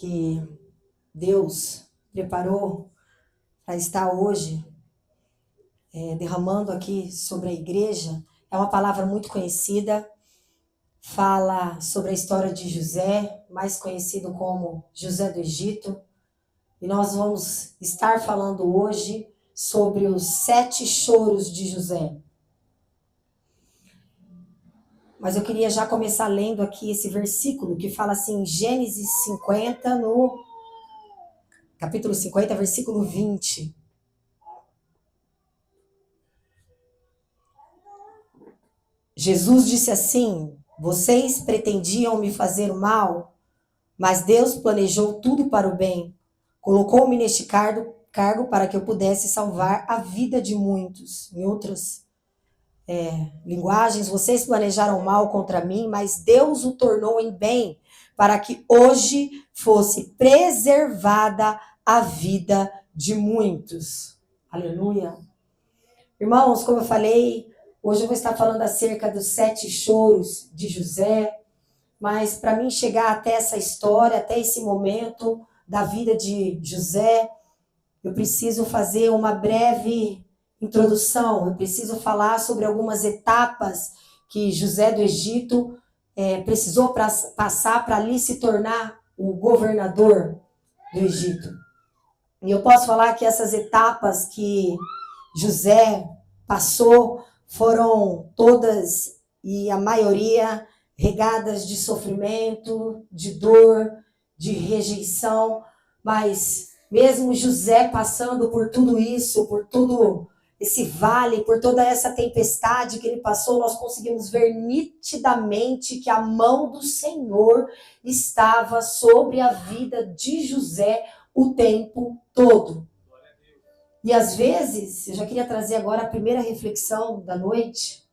que Deus preparou para estar hoje derramando aqui sobre a igreja é uma palavra muito conhecida. Fala sobre a história de José, mais conhecido como José do Egito. E nós vamos estar falando hoje sobre os 7 choros de José. Mas eu queria já começar lendo aqui esse versículo que fala assim, Gênesis 50, no capítulo 50, versículo 20. Jesus disse assim: vocês pretendiam me fazer o mal, mas Deus planejou tudo para o bem. Colocou-me neste cargo para que eu pudesse salvar a vida de muitos. Em outras linguagens, vocês planejaram mal contra mim, mas Deus o tornou em bem, para que hoje fosse preservada a vida de muitos. Aleluia. Irmãos, como eu falei, hoje eu vou estar falando acerca dos 7 choros de José, mas para mim chegar até essa história, até esse momento da vida de José, eu preciso fazer uma breve introdução, eu preciso falar sobre algumas etapas que José do Egito precisou passar para ali se tornar o governador do Egito. E eu posso falar que essas etapas que José passou foram todas, e a maioria, regadas de sofrimento, de dor, de rejeição, mas mesmo José passando por tudo isso, por todo esse vale, por toda essa tempestade que ele passou, nós conseguimos ver nitidamente que a mão do Senhor estava sobre a vida de José o tempo todo. E às vezes, eu já queria trazer agora a primeira reflexão da noite,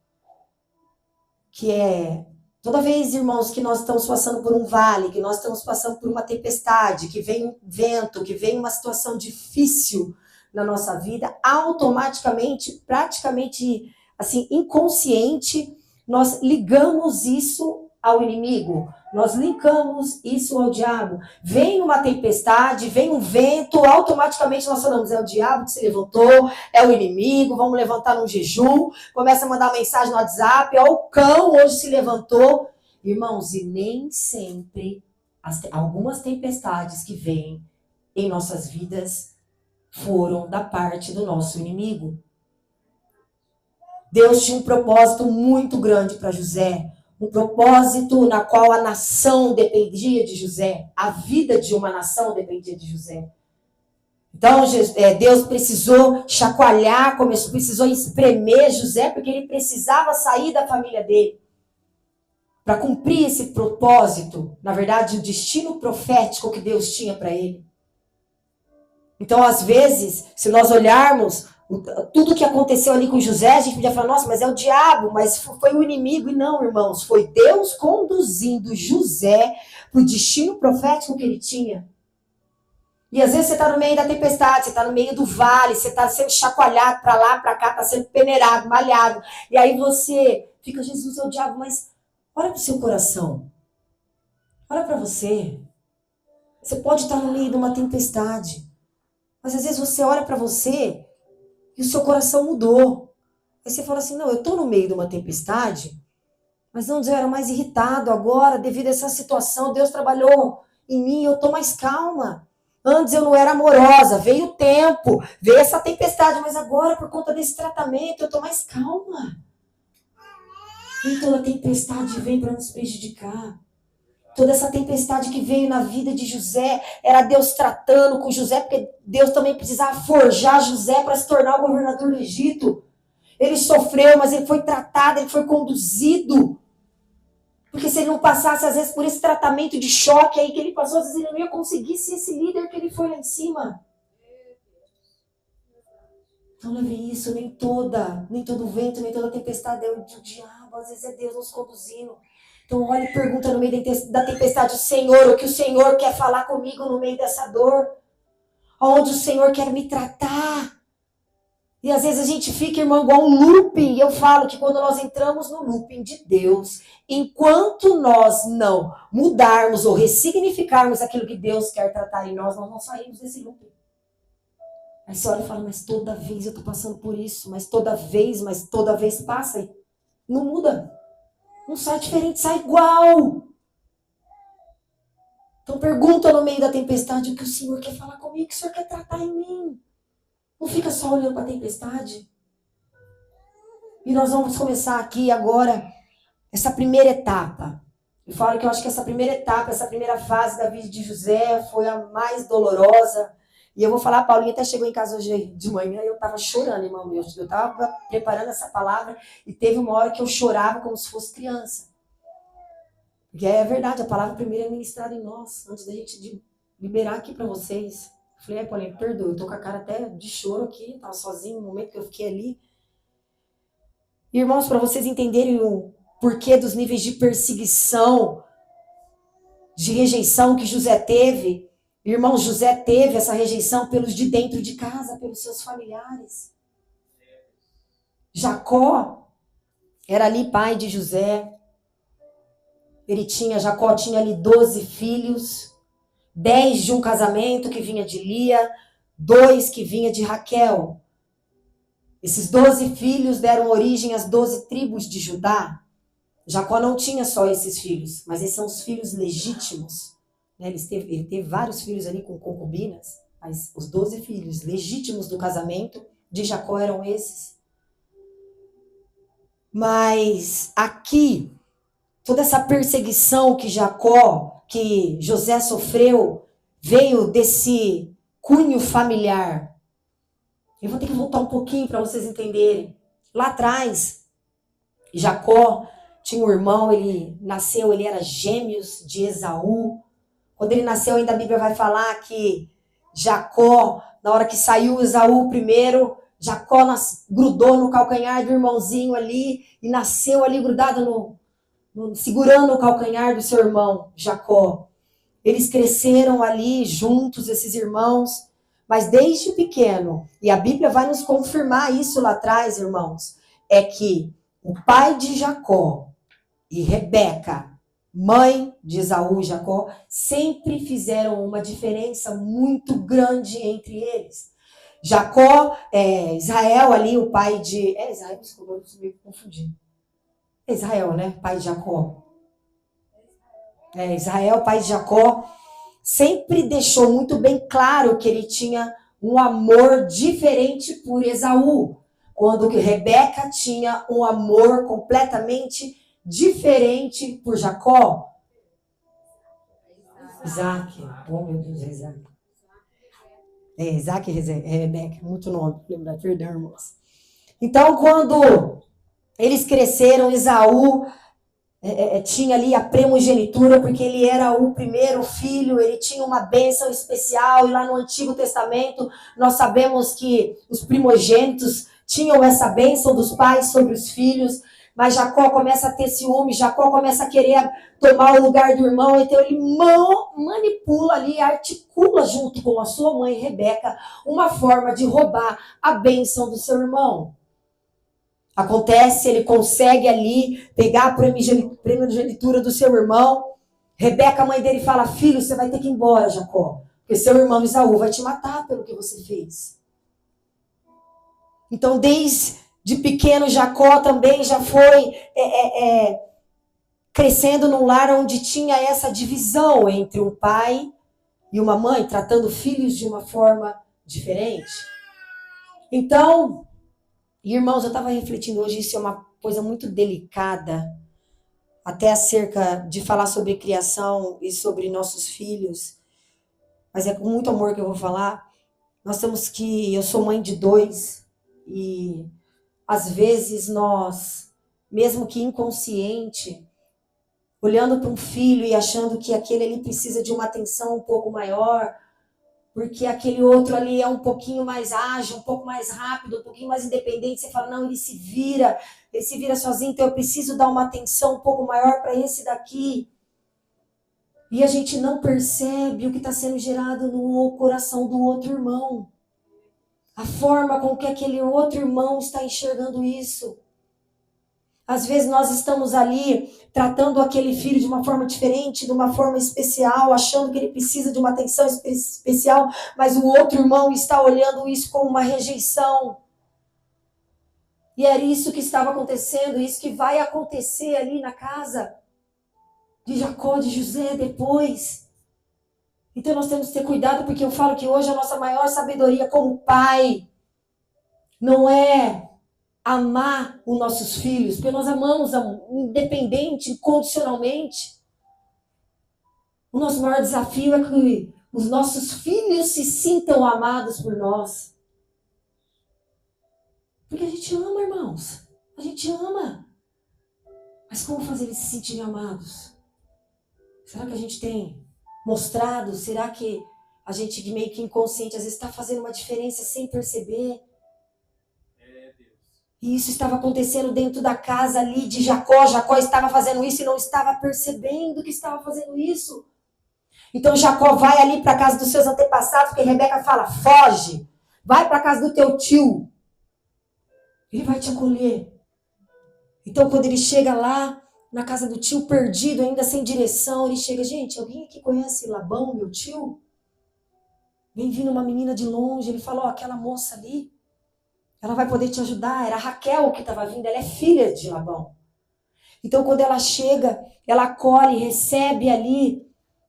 que é, toda vez, irmãos, que nós estamos passando por um vale, que nós estamos passando por uma tempestade, que vem um vento, que vem uma situação difícil na nossa vida, automaticamente, praticamente, assim, inconsciente, nós ligamos isso ao inimigo, nós linkamos isso ao diabo. Vem uma tempestade, vem um vento, automaticamente nós falamos, é o diabo que se levantou, é o inimigo, vamos levantar num jejum, começa a mandar mensagem no WhatsApp, ó, o cão hoje se levantou. Irmãos, e nem sempre, algumas tempestades que vêm em nossas vidas foram da parte do nosso inimigo. Deus tinha um propósito muito grande para José, um propósito na qual a nação dependia de José, a vida de uma nação dependia de José. Então, Deus precisou chacoalhar, precisou espremer José, porque ele precisava sair da família dele. Para cumprir esse propósito, na verdade, o destino profético que Deus tinha para ele. Então, às vezes, se nós olharmos tudo que aconteceu ali com José, a gente podia falar, nossa, mas é o diabo, mas foi o inimigo. E não, irmãos, foi Deus conduzindo José para o destino profético que ele tinha. E às vezes você está no meio da tempestade, você está no meio do vale, você está sendo chacoalhado para lá, para cá, está sendo peneirado, malhado. E aí você fica, Jesus é o diabo, mas olha para o seu coração. Olha para você. Você pode estar no meio de uma tempestade, mas às vezes você olha para você e o seu coração mudou. Aí você fala assim, não, eu estou no meio de uma tempestade, mas antes eu era mais irritado, agora, devido a essa situação, Deus trabalhou em mim, eu estou mais calma. Antes eu não era amorosa, veio o tempo, veio essa tempestade, mas agora, por conta desse tratamento, eu estou mais calma. Nem toda tempestade vem para nos prejudicar. Toda essa tempestade que veio na vida de José, era Deus tratando com José, porque Deus também precisava forjar José para se tornar o governador do Egito. Ele sofreu, mas ele foi tratado, ele foi conduzido. Porque se ele não passasse, às vezes, por esse tratamento de choque aí que ele passou, às vezes ele não ia conseguir ser esse líder que ele foi lá em cima. Então leve isso, nem todo vento, nem toda tempestade é o diabo, às vezes é Deus nos conduzindo. Então olha e pergunta no meio da tempestade, o que o Senhor quer falar comigo no meio dessa dor? Onde o Senhor quer me tratar? E às vezes a gente fica, irmão, igual um looping. E eu falo que quando nós entramos no looping de Deus, enquanto nós não mudarmos ou ressignificarmos aquilo que Deus quer tratar em nós, nós não saímos desse looping. Aí você olha e fala, mas toda vez eu tô passando por isso, mas toda vez passa e não muda. Não sai diferente, sai igual. Então pergunta no meio da tempestade o que o Senhor quer falar comigo, o que o Senhor quer tratar em mim. Não fica só olhando para a tempestade. E nós vamos começar aqui agora essa primeira etapa. Eu falo que eu acho que essa primeira etapa, essa primeira fase da vida de José foi a mais dolorosa. E eu vou falar, a Paulinha até chegou em casa hoje de manhã e eu estava chorando, irmão meu. Eu estava preparando essa palavra e teve uma hora que eu chorava como se fosse criança. Porque é verdade, a palavra primeiro é ministrada em nós, antes da gente liberar aqui para vocês. Eu falei, Paulinha, perdoa, eu tô com a cara até de choro aqui, estava sozinho no momento que eu fiquei ali. Irmãos, para vocês entenderem o porquê dos níveis de perseguição, de rejeição que José teve, irmão, José teve essa rejeição pelos de dentro de casa, pelos seus familiares. Jacó era ali pai de José. Jacó tinha ali 12 filhos, 10 de um casamento que vinha de Lia, 2 que vinha de Raquel. Esses 12 filhos deram origem às 12 tribos de Judá. Jacó não tinha só esses filhos, mas esses são os filhos legítimos. Ele teve vários filhos ali com concubinas, mas os 12 filhos legítimos do casamento de Jacó eram esses. Mas aqui, toda essa perseguição que José sofreu, veio desse cunho familiar. Eu vou ter que voltar um pouquinho para vocês entenderem. Lá atrás, Jacó tinha um irmão, ele era gêmeos de Esaú. Quando ele nasceu, ainda a Bíblia vai falar que Jacó, na hora que saiu Esaú primeiro, Jacó grudou no calcanhar do irmãozinho ali e nasceu ali grudado segurando o calcanhar do seu irmão, Jacó. Eles cresceram ali juntos, esses irmãos, mas desde pequeno, e a Bíblia vai nos confirmar isso lá atrás, irmãos, é que o pai de Jacó e Rebeca, mãe de Esaú e Jacó, sempre fizeram uma diferença muito grande entre eles. Israel ali, o pai de... Israel, desculpa, eu me confundi. Israel, né? Pai de Jacó. Israel, pai de Jacó, sempre deixou muito bem claro que ele tinha um amor diferente por Esaú, quando Rebeca tinha um amor completamente diferente por Jacó. Isaac, oh meu Deus, Isaac. Isaac e Rebeca, muito nome, lembrar, perdão, irmãos. Então, quando eles cresceram, Esaú tinha ali a primogenitura, porque ele era o primeiro filho, ele tinha uma bênção especial, e lá no Antigo Testamento nós sabemos que os primogênitos tinham essa bênção dos pais sobre os filhos, mas Jacó começa a ter ciúme, Jacó começa a querer tomar o lugar do irmão, então ele manipula ali, articula junto com a sua mãe Rebeca uma forma de roubar a bênção do seu irmão. Acontece, ele consegue ali pegar a primogenitura do seu irmão. Rebeca, a mãe dele, fala, filho, você vai ter que ir embora, Jacó, porque seu irmão Esaú vai te matar pelo que você fez. Então, desde pequeno, Jacó também já foi crescendo num lar onde tinha essa divisão entre um pai e uma mãe, tratando filhos de uma forma diferente. Então, irmãos, eu estava refletindo hoje, isso é uma coisa muito delicada, até acerca de falar sobre criação e sobre nossos filhos, mas é com muito amor que eu vou falar. Eu sou mãe de 2, e às vezes nós, mesmo que inconsciente, olhando para um filho e achando que aquele ali precisa de uma atenção um pouco maior, porque aquele outro ali é um pouquinho mais ágil, um pouco mais rápido, um pouquinho mais independente, você fala, não, ele se vira sozinho, então eu preciso dar uma atenção um pouco maior para esse daqui. E a gente não percebe o que está sendo gerado no coração do outro irmão. A forma com que aquele outro irmão está enxergando isso. Às vezes nós estamos ali tratando aquele filho de uma forma diferente, de uma forma especial, achando que ele precisa de uma atenção especial, mas o outro irmão está olhando isso como uma rejeição. E era isso que estava acontecendo, isso que vai acontecer ali na casa de Jacó, de José depois. Então nós temos que ter cuidado, porque eu falo que hoje a nossa maior sabedoria como pai não é amar os nossos filhos, porque nós amamos independente, incondicionalmente. O nosso maior desafio é que os nossos filhos se sintam amados por nós. Porque a gente ama, irmãos. A gente ama. Mas como fazer eles se sentirem amados? Será que a gente tem mostrado? Será que a gente meio que inconsciente às vezes está fazendo uma diferença sem perceber? E isso estava acontecendo dentro da casa ali de Jacó. Jacó estava fazendo isso e não estava percebendo que estava fazendo isso. Então Jacó vai ali para a casa dos seus antepassados, porque Rebeca fala, foge, vai para a casa do teu tio. Ele vai te acolher. Então quando ele chega lá, na casa do tio, perdido, ainda sem direção, ele chega, gente, alguém aqui conhece Labão, meu tio? Vem vindo uma menina de longe, ele fala, aquela moça ali, ela vai poder te ajudar. Era a Raquel que estava vindo, ela é filha de Labão. Então, quando ela chega, ela acolhe, recebe ali,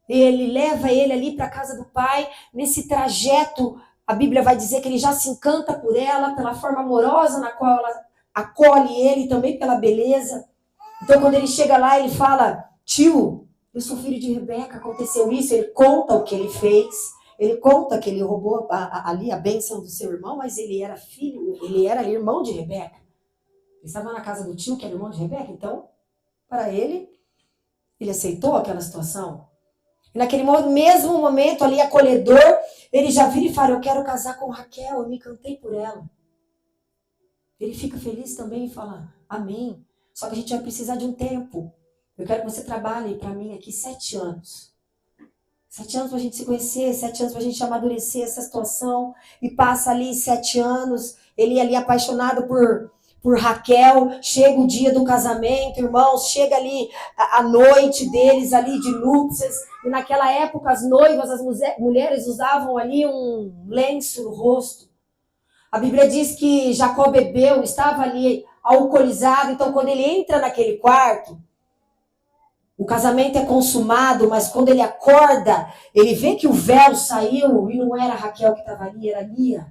ele leva ele ali para a casa do pai. Nesse trajeto, a Bíblia vai dizer que ele já se encanta por ela, pela forma amorosa na qual ela acolhe ele, também pela beleza. Então, quando ele chega lá, ele fala, tio, eu sou filho de Rebeca, aconteceu isso. Ele conta o que ele fez. Ele conta que ele roubou ali a bênção do seu irmão, mas ele era filho, ele era irmão de Rebeca. Ele estava na casa do tio, que era irmão de Rebeca, então, para ele aceitou aquela situação. E naquele mesmo momento ali, acolhedor, ele já vira e fala, eu quero casar com Raquel, eu me encantei por ela. Ele fica feliz também e fala, amém. Só que a gente vai precisar de um tempo. Eu quero que você trabalhe para mim aqui 7 anos. 7 anos para a gente se conhecer, 7 anos para a gente amadurecer essa situação. E passa ali 7 anos, ele ali apaixonado por Raquel. Chega o dia do casamento, irmãos, chega ali a noite deles ali de núpcias. E naquela época as noivas, as mulheres usavam ali um lenço no rosto. A Bíblia diz que Jacó bebeu, estava ali alcoolizado. Então quando ele entra naquele quarto, o casamento é consumado, mas quando ele acorda, ele vê que o véu saiu e não era Raquel que estava ali, era Lia.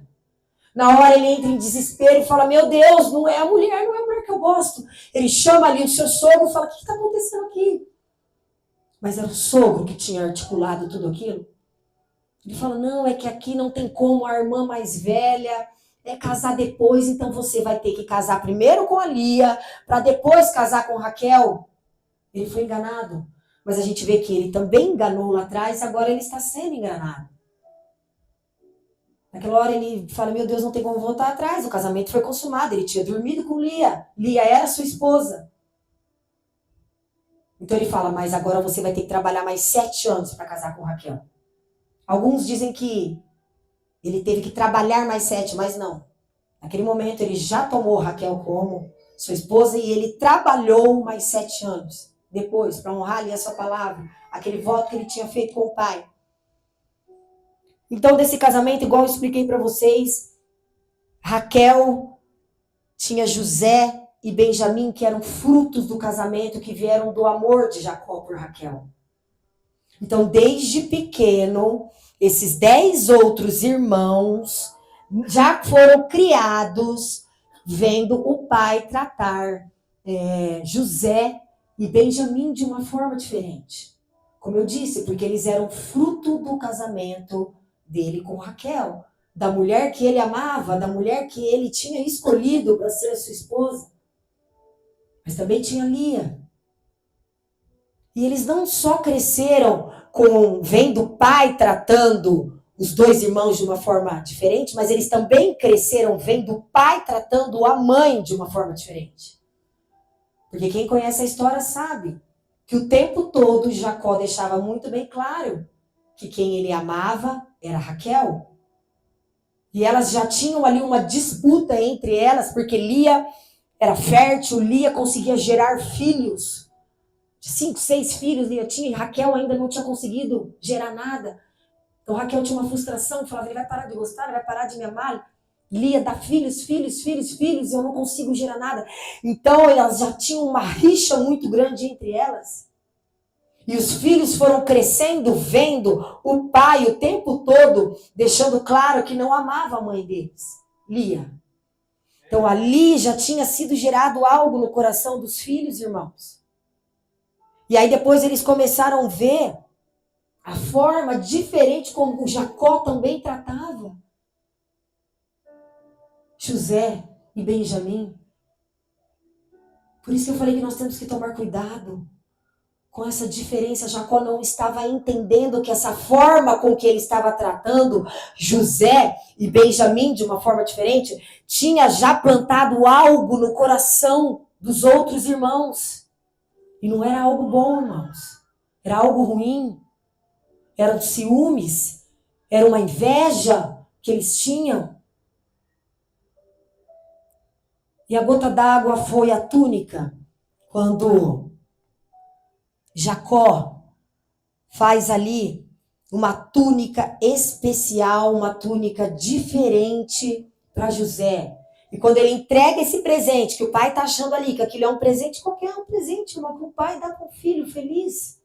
Na hora ele entra em desespero e fala, meu Deus, não é a mulher que eu gosto. Ele chama ali o seu sogro e fala, o que está acontecendo aqui? Mas era o sogro que tinha articulado tudo aquilo. Ele fala, não, é que aqui não tem como, a irmã mais velha é casar depois, então você vai ter que casar primeiro com a Lia, para depois casar com Raquel. Ele foi enganado. Mas a gente vê que ele também enganou lá atrás, agora ele está sendo enganado. Naquela hora ele fala, meu Deus, não tem como voltar atrás, o casamento foi consumado, ele tinha dormido com Lia. Lia era sua esposa. Então ele fala, mas agora você vai ter que trabalhar mais 7 anos para casar com Raquel. Alguns dizem que ele teve que trabalhar mais 7, mas não. Naquele momento ele já tomou Raquel como sua esposa e ele trabalhou mais 7 anos. Depois, para honrar ali a sua palavra, aquele voto que ele tinha feito com o pai. Então, desse casamento, igual eu expliquei para vocês, Raquel tinha José e Benjamim, que eram frutos do casamento, que vieram do amor de Jacó por Raquel. Então, desde pequeno, esses 10 outros irmãos já foram criados vendo o pai tratar José e Benjamim de uma forma diferente. Como eu disse, porque eles eram fruto do casamento dele com Raquel, da mulher que ele amava, da mulher que ele tinha escolhido para ser a sua esposa. Mas também tinha Lia. E eles não só cresceram vendo o pai tratando os 2 irmãos de uma forma diferente, mas eles também cresceram vendo o pai tratando a mãe de uma forma diferente. Porque quem conhece a história sabe que o tempo todo Jacó deixava muito bem claro que quem ele amava era Raquel. E elas já tinham ali uma disputa entre elas, porque Lia era fértil, Lia conseguia gerar filhos. 5, 6 filhos Lia tinha, e Raquel ainda não tinha conseguido gerar nada. Então Raquel tinha uma frustração, falava, ele vai parar de gostar, ele vai parar de me amar. Lia dá filhos, filhos, filhos, filhos, e eu não consigo gerar nada. Então elas já tinham uma rixa muito grande entre elas. E os filhos foram crescendo, vendo o pai o tempo todo, deixando claro que não amava a mãe deles, Lia. Então ali já tinha sido gerado algo no coração dos filhos, irmãos. E aí depois eles começaram a ver a forma diferente como Jacó também tratava José e Benjamim. Por isso que eu falei que nós temos que tomar cuidado com essa diferença. Jacó não estava entendendo que essa forma com que ele estava tratando José e Benjamim de uma forma diferente tinha já plantado algo no coração dos outros irmãos. E não era algo bom, irmãos. Era algo ruim. Eram ciúmes. Era uma inveja que eles tinham. E a gota d'água foi a túnica. Quando Jacó faz ali uma túnica especial, uma túnica diferente para José. E quando ele entrega esse presente, que o pai está achando ali, que aquilo é um presente, qualquer um presente, irmão, que o pai dá para o filho feliz.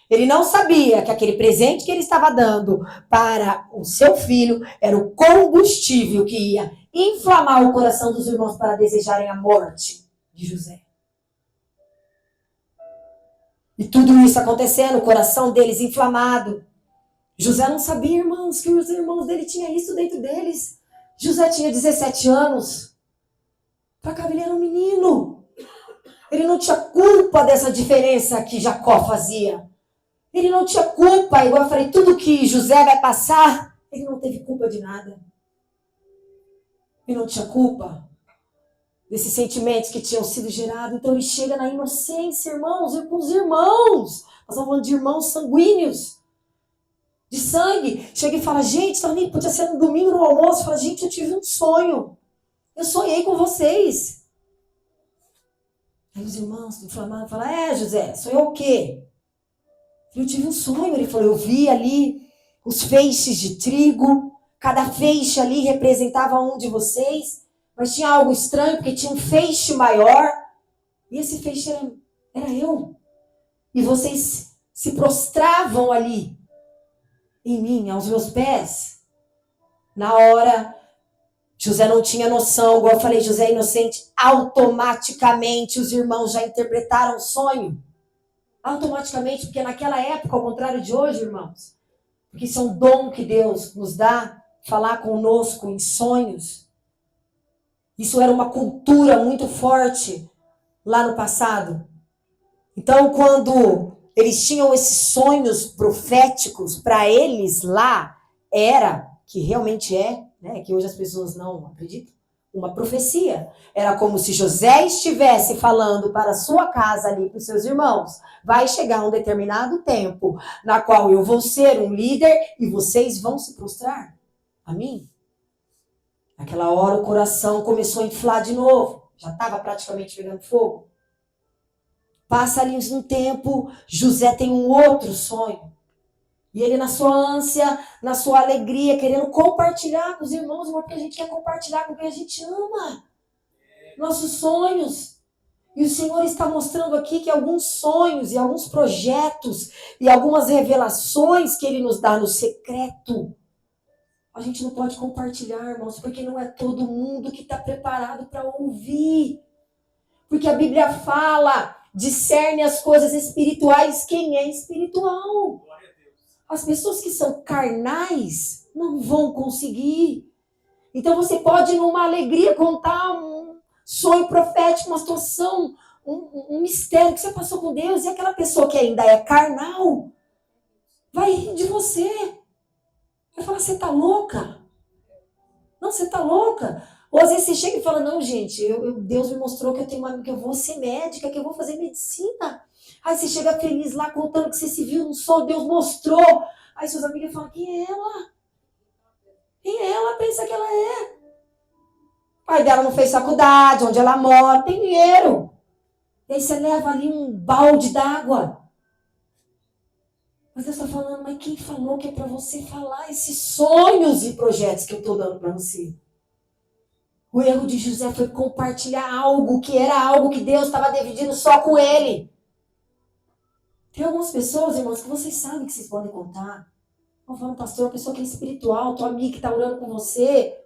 Ele não sabia que aquele presente que ele estava dando para o seu filho era o combustível que ia inflamar o coração dos irmãos para desejarem a morte de José. E tudo isso acontecendo, o coração deles inflamado. José não sabia, irmãos, que os irmãos dele tinham isso dentro deles. José tinha 17 anos. Para cá ele era um menino. Ele não tinha culpa dessa diferença que Jacó fazia. Ele não tinha culpa, igual eu falei, tudo que José vai passar, ele não teve culpa de nada. Ele não tinha culpa desses sentimentos que tinham sido gerados. Então ele chega na inocência, irmãos, com os irmãos. Nós estamos falando de irmãos sanguíneos, de sangue. Chega e fala, gente, também podia ser no domingo no almoço. Fala, gente, eu tive um sonho. Eu sonhei com vocês. Aí os irmãos inflamados falam, José, sonhou o quê? Eu tive um sonho. Ele falou, eu vi ali os feixes de trigo. Cada feixe ali representava um de vocês. Mas tinha algo estranho, porque tinha um feixe maior. E esse feixe era eu. E vocês se prostravam ali em mim, aos meus pés. Na hora, José não tinha noção. Igual eu falei, José é inocente. Automaticamente, os irmãos já interpretaram o sonho. Automaticamente, porque naquela época, ao contrário de hoje, irmãos, porque isso é um dom que Deus nos dá, falar conosco em sonhos. Isso era uma cultura muito forte lá no passado. Então, quando eles tinham esses sonhos proféticos, para eles lá, era, que realmente é, né, que hoje as pessoas não acreditam, uma profecia. Era como se José estivesse falando para a sua casa ali, para os seus irmãos. Vai chegar um determinado tempo na qual eu vou ser um líder e vocês vão se prostrar a mim. Naquela hora o coração começou a inflar de novo. Já estava praticamente pegando fogo. Passa ali um tempo, José tem um outro sonho. E ele na sua ânsia, na sua alegria, querendo compartilhar com os irmãos, porque a gente quer compartilhar com quem a gente ama. Nossos sonhos. E o Senhor está mostrando aqui que alguns sonhos e alguns projetos e algumas revelações que Ele nos dá no secreto, a gente não pode compartilhar, irmãos, porque não é todo mundo que está preparado para ouvir. Porque a Bíblia fala, discerne as coisas espirituais, quem é espiritual. As pessoas que são carnais não vão conseguir. Então você pode, numa alegria, contar um sonho profético, uma situação, um mistério que você passou com Deus, e aquela pessoa que ainda é carnal vai rir de você. Vai falar, você tá louca? Não, você tá louca? Ou às vezes você chega e fala, não, gente, Deus me mostrou que que eu vou ser médica, que eu vou fazer medicina. Aí você chega feliz lá contando que você se viu no sol, Deus mostrou. Aí suas amigas falam, quem é ela? Quem ela pensa que ela é? O pai dela não fez faculdade, onde ela mora, tem dinheiro. E aí você leva ali um balde d'água. Mas Deus está falando, mas quem falou que é para você falar esses sonhos e projetos que eu estou dando para você? O erro de José foi compartilhar algo que era algo que Deus estava dividindo só com ele. Tem algumas pessoas, irmãos, que vocês sabem que vocês podem contar. Vão falando, pastor, uma pessoa que é espiritual, tua amiga que está orando com você.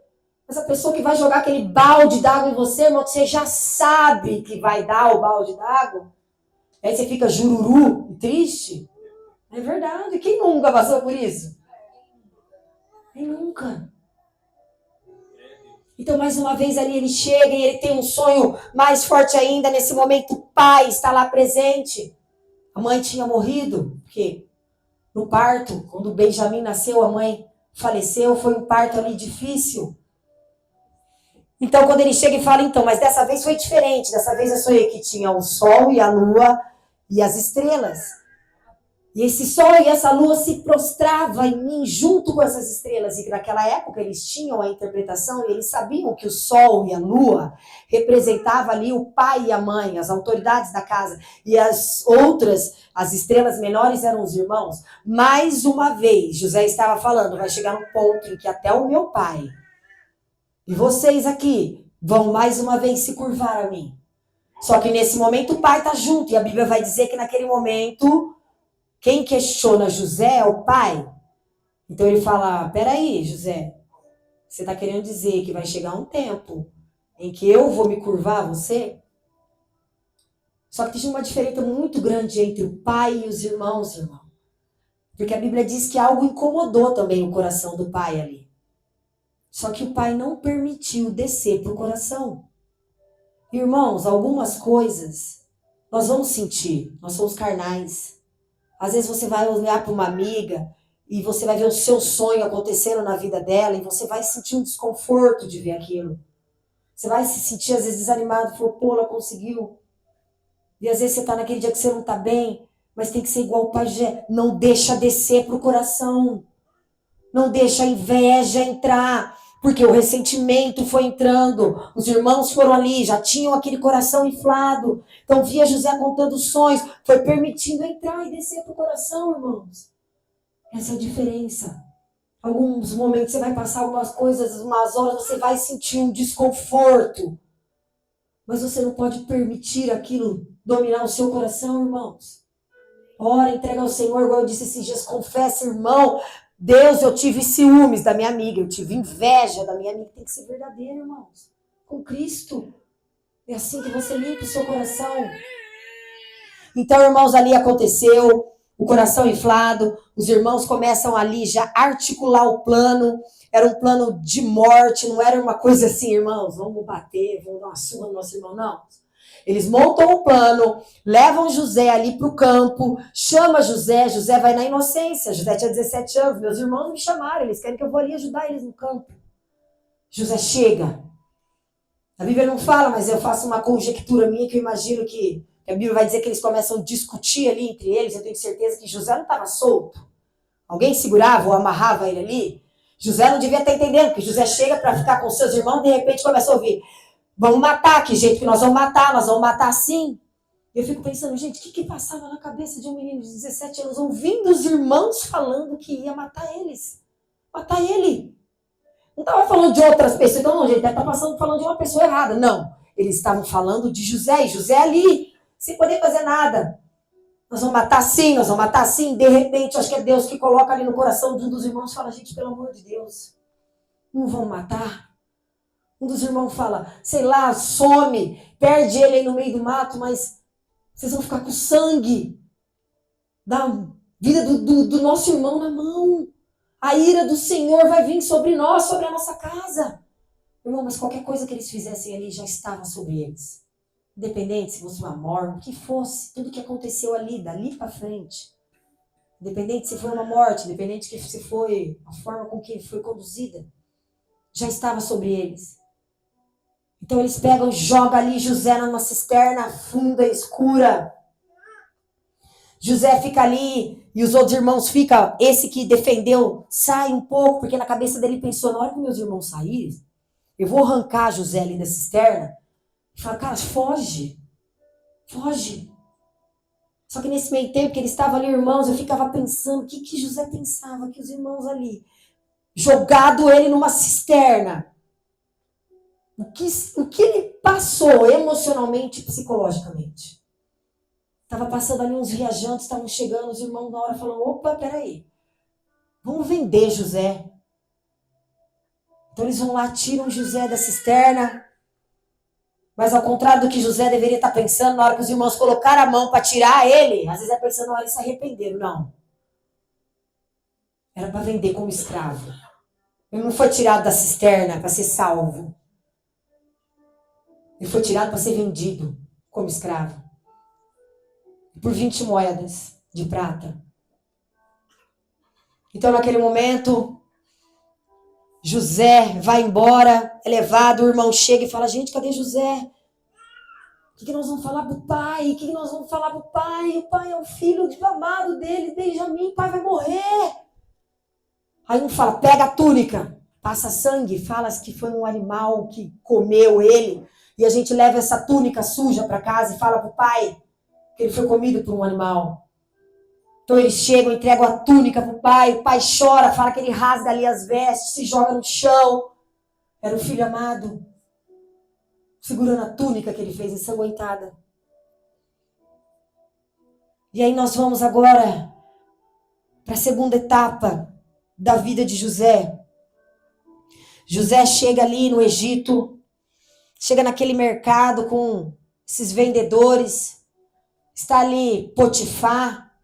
Essa pessoa que vai jogar aquele balde d'água em você, irmão, que você já sabe que vai dar o balde d'água. Aí você fica jururu e triste. É verdade. Quem nunca passou por isso? Quem nunca? Então, mais uma vez ali ele chega e ele tem um sonho mais forte ainda. Nesse momento, o pai está lá presente. A mãe tinha morrido, porque no parto, quando o Benjamim nasceu, a mãe faleceu. Foi um parto ali difícil. Então, quando ele chega e fala, então, mas dessa vez foi diferente. Dessa vez eu sonhei que tinha o sol e a lua e as estrelas. E esse sol e essa lua se prostrava em mim junto com essas estrelas. E naquela época eles tinham a interpretação e eles sabiam que o sol e a lua representavam ali o pai e a mãe, as autoridades da casa. E as outras, as estrelas menores eram os irmãos. Mais uma vez, José estava falando, vai chegar um ponto em que até o meu pai e vocês aqui vão mais uma vez se curvar a mim. Só que nesse momento o pai está junto. E a Bíblia vai dizer que naquele momento... Quem questiona José é o pai. Então ele fala, peraí, José, você está querendo dizer que vai chegar um tempo em que eu vou me curvar a você? Só que tinha uma diferença muito grande entre o pai e os irmãos, irmão. Porque a Bíblia diz que algo incomodou também o coração do pai ali. Só que o pai não permitiu descer para o coração. Irmãos, algumas coisas nós vamos sentir, nós somos carnais. Às vezes você vai olhar para uma amiga e você vai ver o seu sonho acontecendo na vida dela e você vai sentir um desconforto de ver aquilo. Você vai se sentir às vezes desanimado, falou, pô, ela conseguiu. E às vezes você está naquele dia que você não está bem, mas tem que ser igual o pajé. Não deixa descer para o coração. Não deixa a inveja entrar. Porque o ressentimento foi entrando. Os irmãos foram ali, já tinham aquele coração inflado. Então via José contando sonhos. Foi permitindo entrar e descer para o coração, irmãos. Essa é a diferença. Alguns momentos você vai passar algumas coisas, umas horas você vai sentir um desconforto. Mas você não pode permitir aquilo dominar o seu coração, irmãos. Ora, entrega ao Senhor, igual eu disse esses dias, confessa, irmão. Deus, eu tive ciúmes da minha amiga, eu tive inveja da minha amiga. Tem que ser verdadeiro, irmãos. Com Cristo. É assim que você limpa o seu coração. Então, irmãos, ali aconteceu, o coração inflado, os irmãos começam ali já a articular o plano. Era um plano de morte, não era uma coisa assim, irmãos, vamos bater, vamos dar uma surra no nosso irmão, não. Eles montam o plano, levam José ali para o campo, chama José, José vai na inocência, José tinha 17 anos, meus irmãos me chamaram, eles querem que eu vou ali ajudar eles no campo. José chega. A Bíblia não fala, mas eu faço uma conjectura minha que eu imagino que a Bíblia vai dizer que eles começam a discutir ali entre eles, eu tenho certeza que José não estava solto. Alguém segurava ou amarrava ele ali? José não devia estar entendendo, porque José chega para ficar com seus irmãos, de repente começa a ouvir, vamos matar, que jeito que nós vamos matar assim. Eu fico pensando, gente, o que passava na cabeça de um menino de 17 anos, ouvindo os irmãos falando que ia matar eles? Matar ele. Não estava falando de outras pessoas, então não, gente, deve estar falando de uma pessoa errada. Não, eles estavam falando de José, e José ali, sem poder fazer nada. Nós vamos matar sim, nós vamos matar sim. De repente, acho que é Deus que coloca ali no coração de um dos irmãos e fala, gente, pelo amor de Deus, não vão matar. Um dos irmãos fala, sei lá, some, perde ele aí no meio do mato, mas vocês vão ficar com o sangue da vida do nosso irmão na mão. A ira do Senhor vai vir sobre nós, sobre a nossa casa. Irmão, mas qualquer coisa que eles fizessem ali já estava sobre eles. Independente se fosse uma morte, o que fosse, tudo que aconteceu ali, dali para frente. Independente se foi uma morte, independente se foi a forma com que foi conduzida, já estava sobre eles. Então eles pegam e jogam ali José numa cisterna funda, escura. José fica ali E os outros irmãos ficam, esse que defendeu, sai um pouco, porque na cabeça dele pensou, na hora que meus irmãos saírem, eu vou arrancar José ali da cisterna. E fala, cara, foge. Foge. Só que nesse meio tempo que ele estava ali, irmãos, eu ficava pensando, o que José pensava que os irmãos ali, jogado ele numa cisterna. O que ele passou emocionalmente e psicologicamente? Estava passando ali uns viajantes, estavam chegando, os irmãos na hora falaram, opa, peraí, vamos vender José. Então eles vão lá, tiram José da cisterna, mas ao contrário do que José deveria estar pensando, na hora que os irmãos colocaram a mão para tirar ele, às vezes é pensando, na hora eles se arrependeram. Não. Era para vender como escravo. Ele não foi tirado da cisterna para ser salvo. Ele foi tirado para ser vendido como escravo. Por 20 moedas de prata. Então, naquele momento, José vai embora, é levado, o irmão chega e fala, gente, cadê José? O que nós vamos falar pro pai? O que nós vamos falar pro pai? O pai é o filho amado dele, Benjamim, o pai vai morrer. Aí um fala, pega a túnica, passa sangue, fala que foi um animal que comeu ele, e a gente leva essa túnica suja para casa e fala pro pai que ele foi comido por um animal. Então eles chegam, entregam a túnica pro pai, o pai chora, fala que ele rasga ali as vestes, se joga no chão. Era o filho amado, segurando a túnica que ele fez ensanguentada. E aí nós vamos agora para a segunda etapa da vida de José. José chega ali no Egito, chega naquele mercado com esses vendedores, está ali Potifar,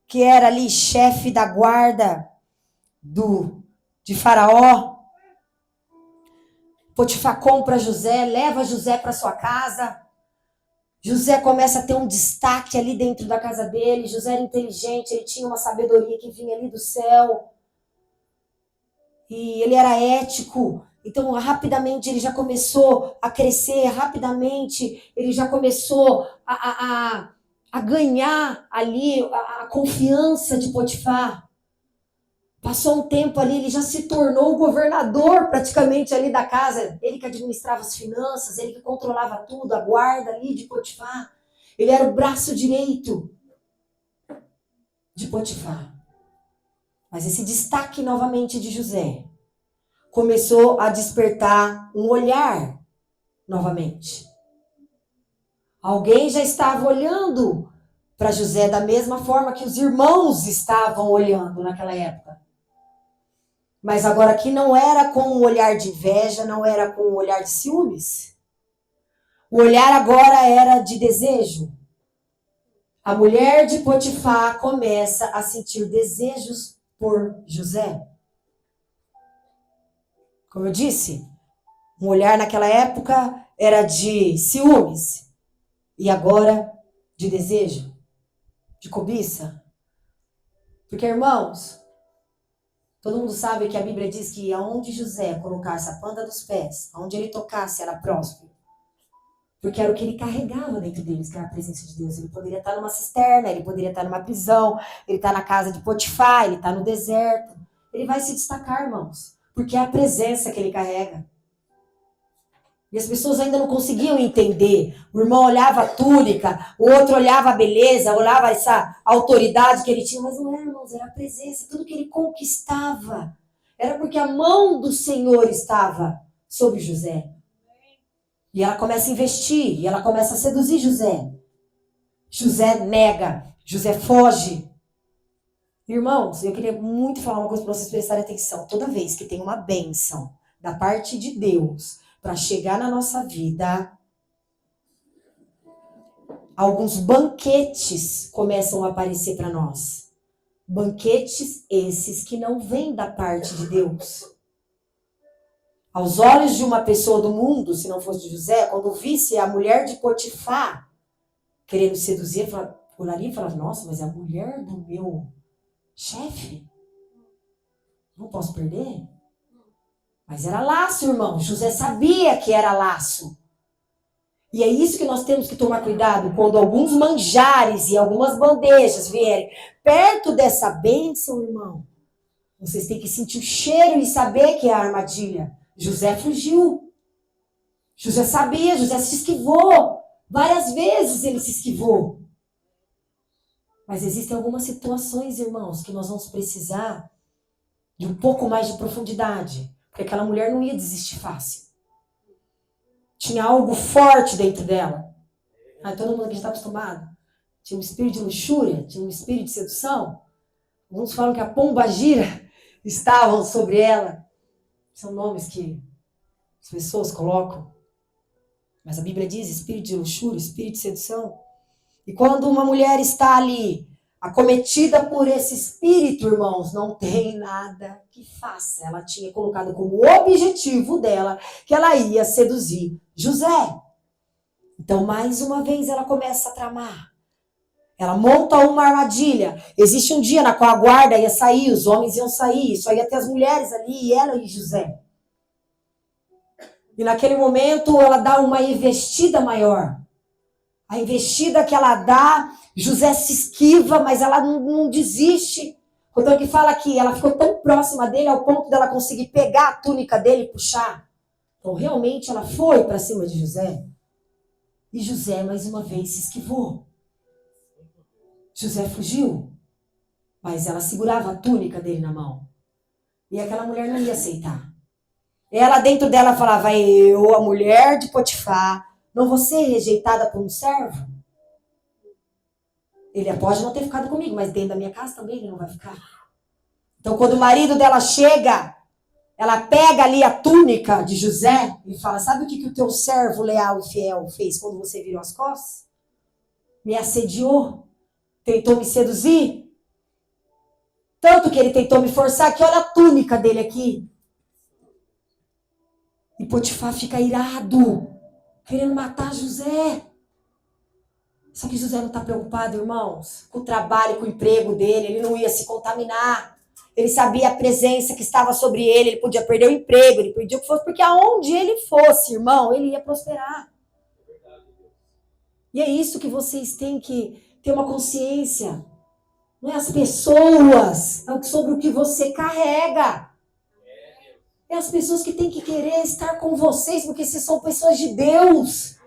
que era ali chefe da guarda de Faraó. Potifar compra José, leva José para sua casa. José começa a ter um destaque ali dentro da casa dele. José era inteligente, ele tinha uma sabedoria que vinha ali do céu. E ele era ético. Então, rapidamente, ele já começou a crescer. Rapidamente, ele já começou a ganhar ali a confiança de Potifar. Passou um tempo ali, ele já se tornou o governador praticamente ali da casa. Ele que administrava as finanças, ele que controlava tudo, a guarda ali de Potifar. Ele era o braço direito de Potifar. Mas esse destaque novamente de José começou a despertar um olhar novamente. Alguém já estava olhando para José da mesma forma que os irmãos estavam olhando naquela época. Mas agora aqui não era com um olhar de inveja, não era com um olhar de ciúmes. O olhar agora era de desejo. A mulher de Potifar começa a sentir desejos por José. Como eu disse, um olhar naquela época era de ciúmes. E agora de desejo, de cobiça. Porque, irmãos, todo mundo sabe que a Bíblia diz que aonde José colocasse a planta dos pés, aonde ele tocasse, era próspero. Porque era o que ele carregava dentro deles, que era a presença de Deus. Ele poderia estar numa cisterna, ele poderia estar numa prisão, ele está na casa de Potifar, ele está no deserto. Ele vai se destacar, irmãos, porque é a presença que ele carrega. E as pessoas ainda não conseguiam entender. O irmão olhava a túnica, o outro olhava a beleza, olhava essa autoridade que ele tinha. Mas não era, irmãos, era a presença. Tudo que ele conquistava era porque a mão do Senhor estava sobre José. E ela começa a investir, e ela começa a seduzir José. José nega, José foge. Irmãos, eu queria muito falar uma coisa para vocês prestarem atenção. Toda vez que tem uma bênção da parte de Deus para chegar na nossa vida, alguns banquetes começam a aparecer para nós. Banquetes esses que não vêm da parte de Deus. Aos olhos de uma pessoa do mundo, se não fosse de José, quando visse a mulher de Potifar querendo seduzir, olaria e falava, nossa, mas é a mulher do meu chefe? Não posso perder? Mas era laço, irmão. José sabia que era laço. E é isso que nós temos que tomar cuidado quando alguns manjares e algumas bandejas vierem perto dessa bênção, irmão. Vocês têm que sentir o cheiro e saber que é a armadilha. José fugiu. José sabia, José se esquivou. Várias vezes ele se esquivou. Mas existem algumas situações, irmãos, que nós vamos precisar de um pouco mais de profundidade. Porque aquela mulher não ia desistir fácil. Tinha algo forte dentro dela. Todo mundo aqui está acostumado. Tinha um espírito de luxúria, tinha um espírito de sedução. Alguns falam que a pombagira estavam sobre ela. São nomes que as pessoas colocam. Mas a Bíblia diz espírito de luxúria, espírito de sedução. E quando uma mulher está ali, acometida por esse espírito, irmãos, não tem nada que faça. Ela tinha colocado como objetivo dela que ela ia seduzir José. Então, mais uma vez, ela começa a tramar. Ela monta uma armadilha. Existe um dia na qual a guarda ia sair, os homens iam sair, só ia ter as mulheres ali, e ela e José. E naquele momento, ela dá uma investida maior. A investida que ela dá, José se esquiva, mas ela não desiste. Então, que fala que ela ficou tão próxima dele ao ponto dela conseguir pegar a túnica dele e puxar. Então, realmente, ela foi para cima de José. E José, mais uma vez, se esquivou. José fugiu, mas ela segurava a túnica dele na mão. E aquela mulher não ia aceitar. Ela, dentro dela, falava, eu, a mulher de Potifar, não vou ser rejeitada por um servo? Ele pode não ter ficado comigo, mas dentro da minha casa também ele não vai ficar. Então, quando o marido dela chega, ela pega ali a túnica de José e fala, sabe o que o teu servo leal e fiel fez quando você virou as costas? Me assediou. Tentou me seduzir. Tanto que ele tentou me forçar que olha a túnica dele aqui. E Potifar fica irado, querendo matar José. Só que José não está preocupado, irmãos, com o trabalho, com o emprego dele. Ele não ia se contaminar. Ele sabia a presença que estava sobre ele. Ele podia perder o emprego, ele podia o que fosse, porque aonde ele fosse, irmão, ele ia prosperar. E é isso que vocês têm que ter uma consciência. Não é as pessoas, é sobre o que você carrega. É as pessoas que têm que querer estar com vocês, porque vocês são pessoas de Deus.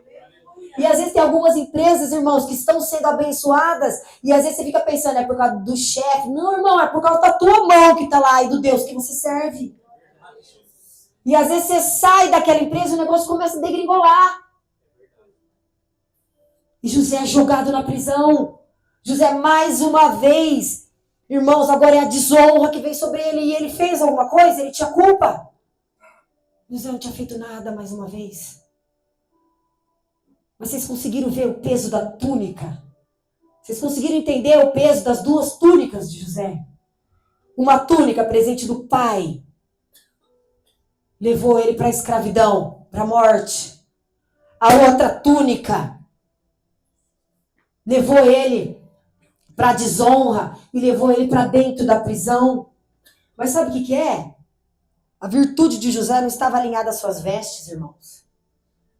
E às vezes tem algumas empresas, irmãos, que estão sendo abençoadas, e às vezes você fica pensando, é por causa do chefe. Não, irmão, é por causa da tua mão que está lá e do Deus que você serve. E às vezes você sai daquela empresa e o negócio começa a degringolar. E José é jogado na prisão. José, mais uma vez, irmãos, agora é a desonra que vem sobre ele. E ele fez alguma coisa? Ele tinha culpa? José não tinha feito nada mais uma vez. Mas vocês conseguiram ver o peso da túnica? Vocês conseguiram entender o peso das duas túnicas de José? Uma túnica, presente do pai, levou ele para a escravidão, para a morte. A outra túnica levou ele para a desonra e levou ele para dentro da prisão. Mas sabe o que é? A virtude de José não estava alinhada às suas vestes, irmãos.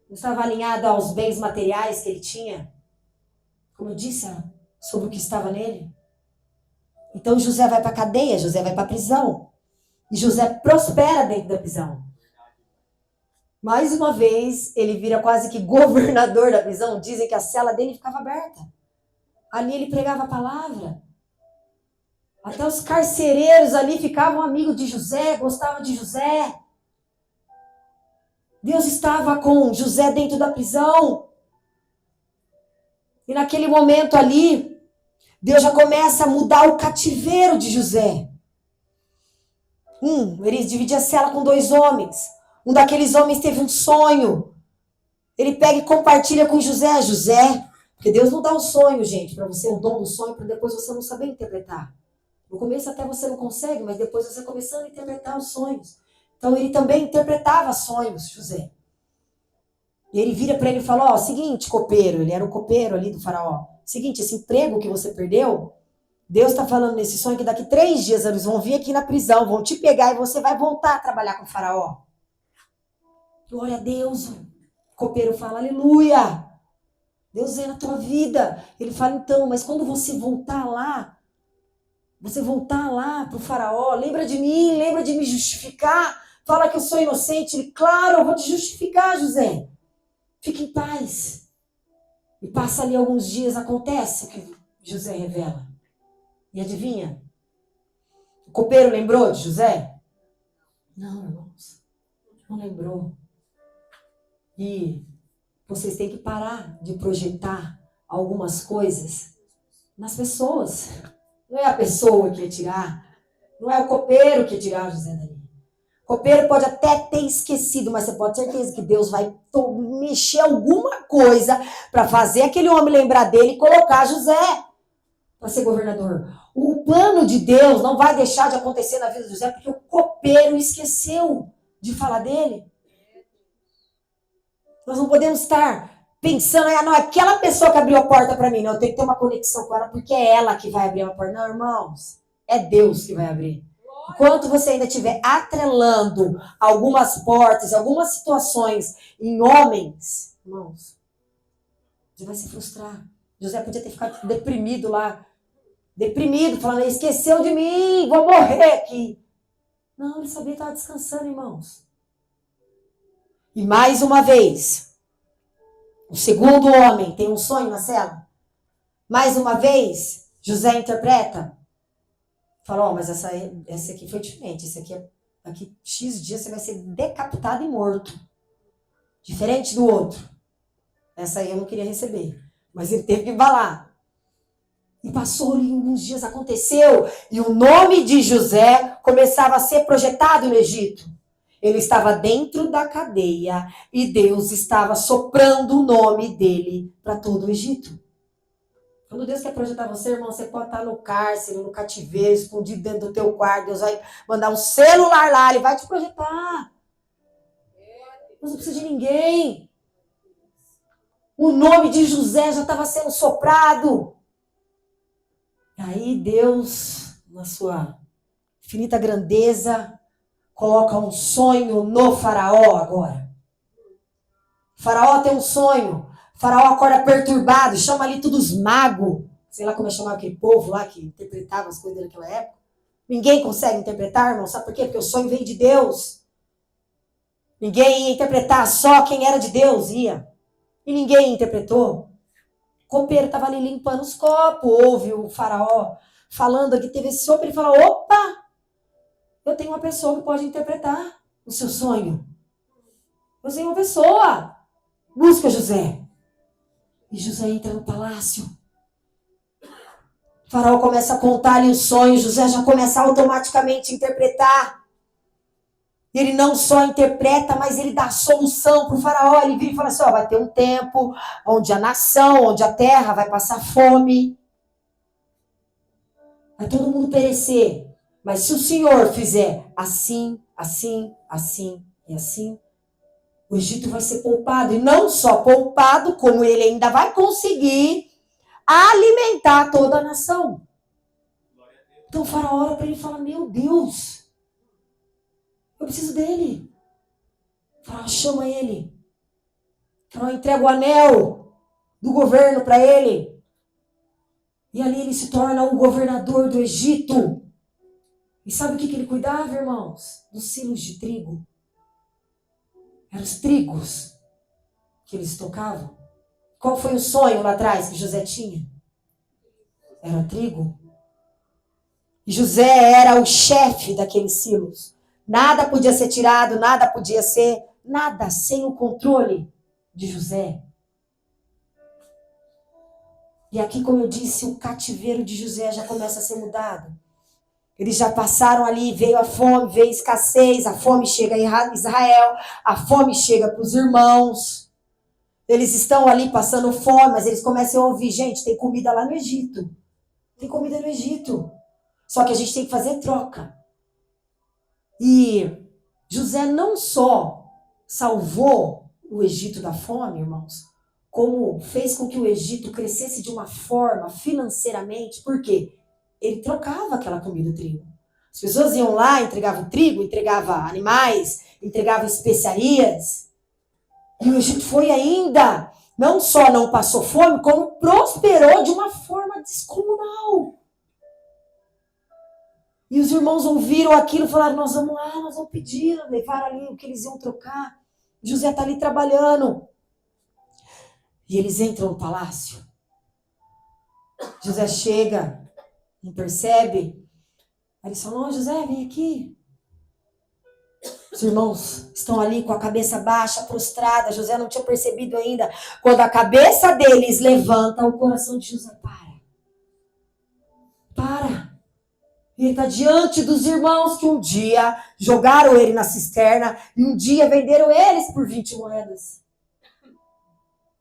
Não estava alinhada aos bens materiais que ele tinha. Como eu disse, sobre o que estava nele. Então José vai para a cadeia, José vai para a prisão. E José prospera dentro da prisão. Mais uma vez, ele vira quase que governador da prisão. Dizem que a cela dele ficava aberta. Ali ele pregava a palavra. Até os carcereiros ali ficavam amigos de José, gostavam de José. Deus estava com José dentro da prisão. E naquele momento ali, Deus já começa a mudar o cativeiro de José. Ele dividia a cela com 2 homens. Um daqueles homens teve um sonho. Ele pega e compartilha com José. José, porque Deus não dá um sonho, gente, para você, o dom do sonho, para depois você não saber interpretar. No começo até você não consegue, mas depois você começando a interpretar os sonhos. Então ele também interpretava sonhos, José. E ele vira para ele e fala, seguinte, copeiro, ele era o copeiro ali do faraó. Seguinte, esse emprego que você perdeu, Deus está falando nesse sonho que daqui 3 dias eles vão vir aqui na prisão, vão te pegar e você vai voltar a trabalhar com o faraó. Glória a Deus. copeiro fala, aleluia, Deus é na tua vida. Ele fala, então, mas quando você voltar lá para o faraó, lembra de mim, lembra de me justificar, fala que eu sou inocente. Ele, claro, eu vou te justificar, José. Fique em paz. E passa ali alguns dias, acontece o que José revela. E adivinha? O copeiro lembrou de José? Não, irmãos, não lembrou. E vocês têm que parar de projetar algumas coisas nas pessoas. Não é a pessoa que ia tirar, não é o copeiro que ia tirar José dali. O copeiro pode até ter esquecido, mas você pode ter certeza que Deus vai mexer alguma coisa para fazer aquele homem lembrar dele e colocar José para ser governador. O plano de Deus não vai deixar de acontecer na vida de José porque o copeiro esqueceu de falar dele. Nós não podemos estar pensando, não, aquela pessoa que abriu a porta para mim, não, eu tenho que ter uma conexão com ela porque é ela que vai abrir a porta. Não, irmãos, é Deus que vai abrir. Enquanto você ainda estiver atrelando algumas portas, algumas situações em homens, irmãos, você vai se frustrar. José podia ter ficado deprimido lá. Deprimido, falando, esqueceu de mim, vou morrer aqui. Não, ele sabia que estava descansando, irmãos. E mais uma vez, o segundo homem tem um sonho na cela. Mais uma vez, José interpreta. Fala, mas essa aqui foi diferente. Esse aqui, daqui X dias você vai ser decapitado e morto. Diferente do outro. Essa aí eu não queria receber. Mas ele teve que falar. E passou ali alguns dias, aconteceu. E o nome de José começava a ser projetado no Egito. Ele estava dentro da cadeia e Deus estava soprando o nome dele para todo o Egito. Quando Deus quer projetar você, irmão, você pode estar no cárcere, no cativeiro, escondido dentro do teu quarto. Deus vai mandar um celular lá, ele vai te projetar. Deus não precisa de ninguém. O nome de José já estava sendo soprado. Aí Deus, na sua infinita grandeza, coloca um sonho no faraó agora. O faraó tem um sonho. O faraó acorda perturbado, chama ali todos os magos. Sei lá como é chamar aquele povo lá que interpretava as coisas daquela época. Ninguém consegue interpretar, irmão. Sabe por quê? Porque o sonho veio de Deus. Ninguém ia interpretar, só quem era de Deus ia. E ninguém interpretou. O copeiro estava ali limpando os copos. Ouve o faraó falando que teve esse sopro. Ele falou, opa! Eu tenho uma pessoa que pode interpretar o seu sonho. Eu tenho uma pessoa. Busca José. E José entra no palácio. O faraó começa a contar ali os sonhos. José já começa automaticamente a interpretar. Ele não só interpreta, mas ele dá solução para o faraó. Ele vira e fala assim, vai ter um tempo onde a nação, onde a terra vai passar fome. Vai todo mundo perecer. Mas se o Senhor fizer assim, assim, assim e assim, o Egito vai ser poupado. E não só poupado, como ele ainda vai conseguir alimentar toda a nação. Então o faraó olha para ele e fala, meu Deus, eu preciso dele. O faraó chama ele. O faraó entrega o anel do governo para ele. E ali ele se torna o governador do Egito. E sabe o que ele cuidava, irmãos? Dos silos de trigo. Eram os trigos que eles tocavam. Qual foi o sonho lá atrás que José tinha? Era trigo. E José era o chefe daqueles silos. Nada podia ser tirado, nada podia ser, nada sem o controle de José. E aqui, como eu disse, o cativeiro de José já começa a ser mudado. Eles já passaram ali, veio a fome, veio a escassez, a fome chega em Israel, a fome chega para os irmãos. Eles estão ali passando fome, mas eles começam a ouvir, gente, tem comida lá no Egito. Tem comida no Egito. Só que a gente tem que fazer troca. E José não só salvou o Egito da fome, irmãos, como fez com que o Egito crescesse de uma forma financeiramente. Por quê? Ele trocava aquela comida, o trigo. As pessoas iam lá, entregavam trigo, entregavam animais, entregavam especiarias. E o Egito foi ainda, não só não passou fome, como prosperou de uma forma descomunal. E os irmãos ouviram aquilo e falaram, nós vamos lá, nós vamos pedir. Levaram ali o que eles iam trocar. José está ali trabalhando. E eles entram no palácio. José chega, não percebe. Aí eles falam, José, vem aqui. Os irmãos estão ali com a cabeça baixa, prostrada. José não tinha percebido ainda. Quando a cabeça deles levanta, o coração de José para. E ele está diante dos irmãos que um dia jogaram ele na cisterna e um dia venderam eles por 20 moedas.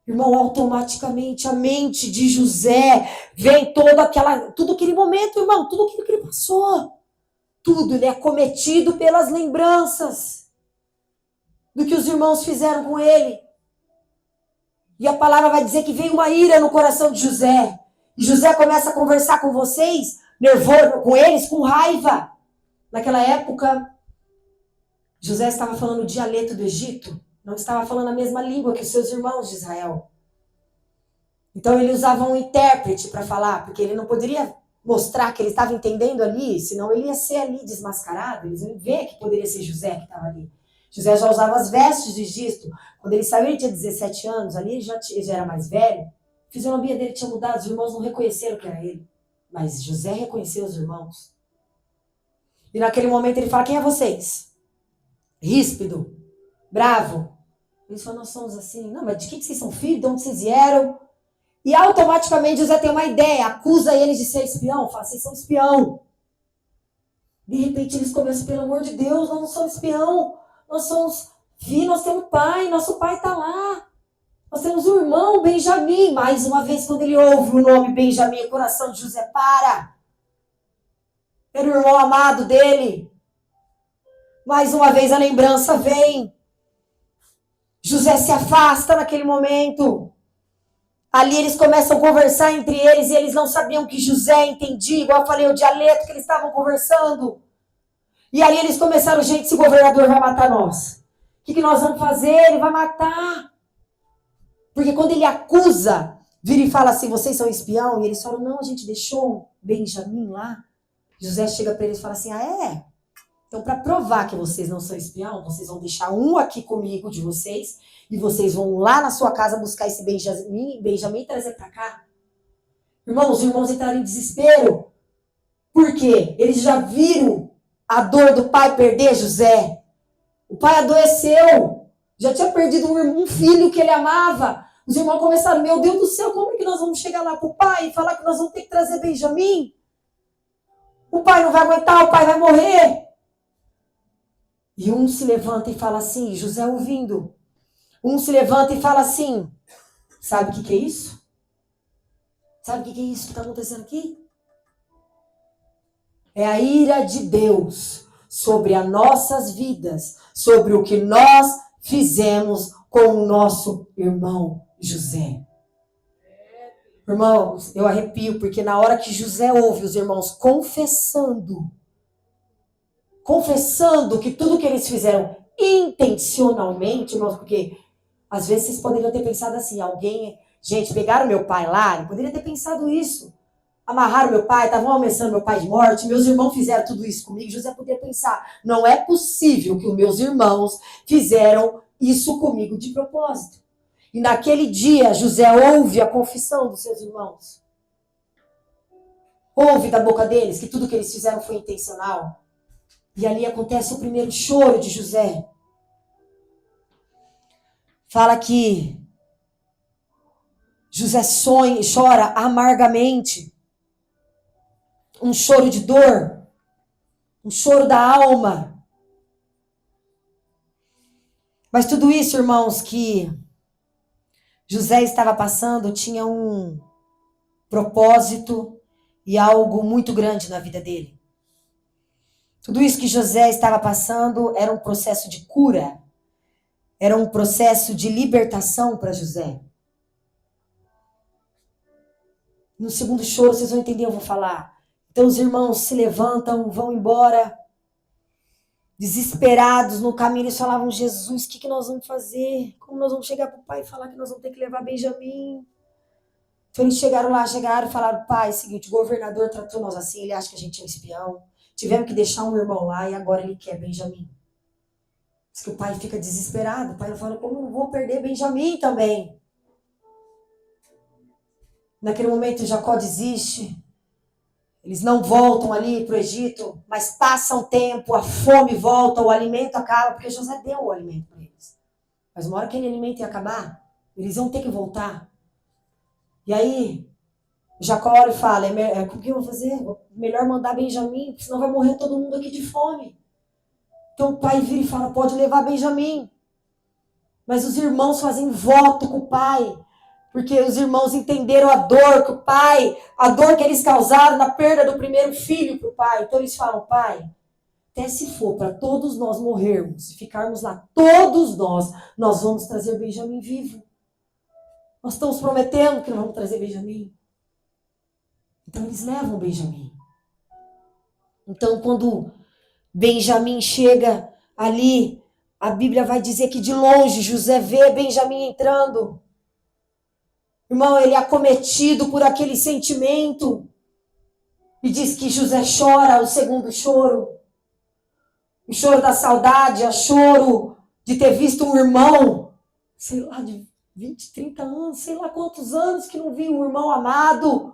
Irmão, automaticamente a mente de José vem tudo aquele momento, irmão, tudo aquilo que ele passou. Tudo, ele é cometido pelas lembranças do que os irmãos fizeram com ele. E a palavra vai dizer que veio uma ira no coração de José. E José começa a conversar com vocês, nervoso com eles, com raiva. Naquela época, José estava falando o dialeto do Egito, não estava falando a mesma língua que os seus irmãos de Israel. Então ele usava um intérprete para falar, porque ele não poderia mostrar que ele estava entendendo ali, senão ele ia ser ali desmascarado, eles iam ver que poderia ser José que estava ali. José já usava as vestes do Egito. Quando ele saiu, ele tinha 17 anos, ali ele já era mais velho. A fisionomia dele tinha mudado, os irmãos não reconheceram que era ele. Mas José reconheceu os irmãos. E naquele momento ele fala, quem é vocês? Ríspido, bravo. Eles falam, nós somos assim. Não, mas de que vocês são filhos? De onde vocês vieram? E automaticamente José tem uma ideia, acusa eles de ser espião, fala, vocês são espião. De repente eles começam, pelo amor de Deus, nós não somos espião, nós somos filhos, nós temos pai, nosso pai está lá. Nós temos um irmão, Benjamim. Mais uma vez, quando ele ouve o nome Benjamim, o coração de José para. Era o irmão amado dele. Mais uma vez a lembrança vem. José se afasta naquele momento. Ali eles começam a conversar entre eles e eles não sabiam que José entendia, igual eu falei, o dialeto que eles estavam conversando. E ali eles começaram, gente, esse governador vai matar nós. O que nós vamos fazer? Ele vai matar. Porque quando ele acusa, vira e fala assim, vocês são espião? E eles falam, não, a gente deixou Benjamim lá. José chega para eles e fala assim, então para provar que vocês não são espião, vocês vão deixar um aqui comigo de vocês e vocês vão lá na sua casa buscar esse Benjamim e trazer para cá. Irmãos, os irmãos entraram em desespero. Por quê? Eles já viram a dor do pai perder José. O pai adoeceu. Já tinha perdido um filho que ele amava. Os irmãos começaram, meu Deus do céu, como é que nós vamos chegar lá para o pai e falar que nós vamos ter que trazer Benjamim? O pai não vai aguentar, o pai vai morrer. E um se levanta e fala assim, José ouvindo. Um se levanta e fala assim, sabe o que é isso? Sabe o que é isso que está acontecendo aqui? É a ira de Deus sobre as nossas vidas, sobre o que nós fizemos com o nosso irmão José. Irmãos, eu arrepio, porque na hora que José ouve os irmãos confessando que tudo que eles fizeram intencionalmente, irmãos, porque às vezes vocês poderiam ter pensado assim, gente, pegaram meu pai lá, ele poderia ter pensado isso. Amarraram meu pai, estavam ameaçando meu pai de morte, meus irmãos fizeram tudo isso comigo. José poderia pensar, não é possível que os meus irmãos fizeram isso comigo de propósito. E naquele dia, José ouve a confissão dos seus irmãos. Ouve da boca deles que tudo que eles fizeram foi intencional. E ali acontece o primeiro choro de José. Fala que José chora amargamente. Um choro de dor. Um choro da alma. Mas tudo isso, irmãos, que José estava passando tinha um propósito e algo muito grande na vida dele. Tudo isso que José estava passando era um processo de cura, era um processo de libertação para José. No segundo choro, vocês vão entender, eu vou falar. Então os irmãos se levantam, vão embora. Desesperados no caminho, eles falavam: Jesus, o que nós vamos fazer? Como nós vamos chegar para o pai e falar que nós vamos ter que levar Benjamim? Então eles chegaram e falaram: pai, é o seguinte, o governador tratou nós assim, ele acha que a gente é um espião. Tivemos que deixar um irmão lá e agora ele quer Benjamim. Diz que o pai fica desesperado. O pai fala: como eu não vou perder Benjamim também? Naquele momento Jacó desiste. Eles não voltam ali para o Egito, mas passa um tempo, a fome volta, o alimento acaba, porque José deu o alimento para eles. Mas uma hora que aquele alimento ia acabar, eles iam ter que voltar. E aí, Jacó olha e fala: o que eu vou fazer? Melhor mandar Benjamim, porque senão vai morrer todo mundo aqui de fome. Então o pai vira e fala: pode levar Benjamim. Mas os irmãos fazem voto com o pai, porque os irmãos entenderam a dor que o pai, a dor que eles causaram na perda do primeiro filho para o pai. Então eles falam: pai, até se for para todos nós morrermos e ficarmos lá, todos nós vamos trazer Benjamim vivo. Nós estamos prometendo que nós vamos trazer Benjamim. Então eles levam Benjamim. Então quando Benjamim chega ali, a Bíblia vai dizer que de longe José vê Benjamim entrando. Irmão, ele é acometido por aquele sentimento. E diz que José chora o segundo choro. O choro da saudade, o choro de ter visto um irmão, sei lá, de 20, 30 anos, sei lá quantos anos que não viu um irmão amado.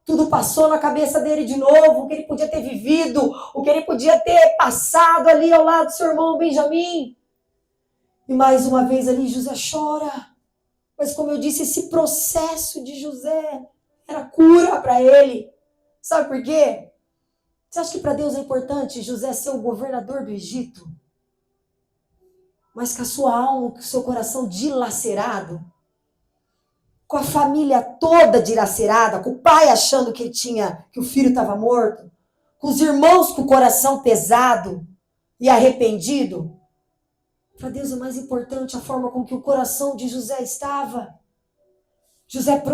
Tudo passou na cabeça dele de novo, o que ele podia ter vivido, o que ele podia ter passado ali ao lado do seu irmão Benjamim. E mais uma vez ali José chora. Mas como eu disse, esse processo de José era cura para ele. Sabe por quê? Você acha que para Deus é importante José ser o governador do Egito? Mas com a sua alma, com o seu coração dilacerado? Com a família toda dilacerada, com o pai achando que o filho estava morto, com os irmãos com o coração pesado e arrependido. Para Deus é mais importante a forma com que o coração de José estava.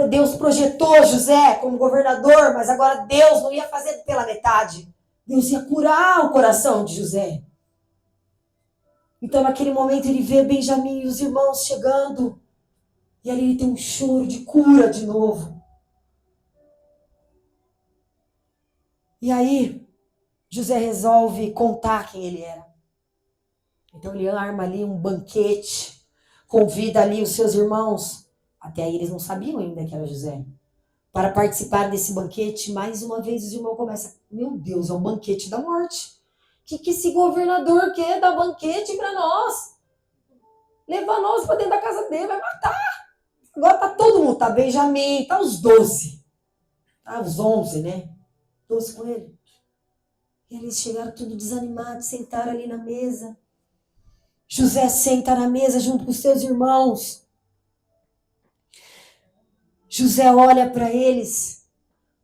Deus projetou José como governador, mas agora Deus não ia fazer pela metade. Deus ia curar o coração de José. Então naquele momento ele vê Benjamim e os irmãos chegando. E ali ele tem um choro de cura de novo. E aí, José resolve contar quem ele era. Então ele arma ali um banquete, convida ali os seus irmãos. Até aí eles não sabiam ainda que era José. Para participar desse banquete, mais uma vez os irmãos começam: meu Deus, é um banquete da morte. O que esse governador quer dar banquete para nós? Levar nós para dentro da casa dele, vai matar. Agora tá todo mundo, tá Benjamim, tá os 12. Tá os 11, né? 12 com ele. E eles chegaram tudo desanimados, sentaram ali na mesa. José senta na mesa junto com os seus irmãos. José olha para eles,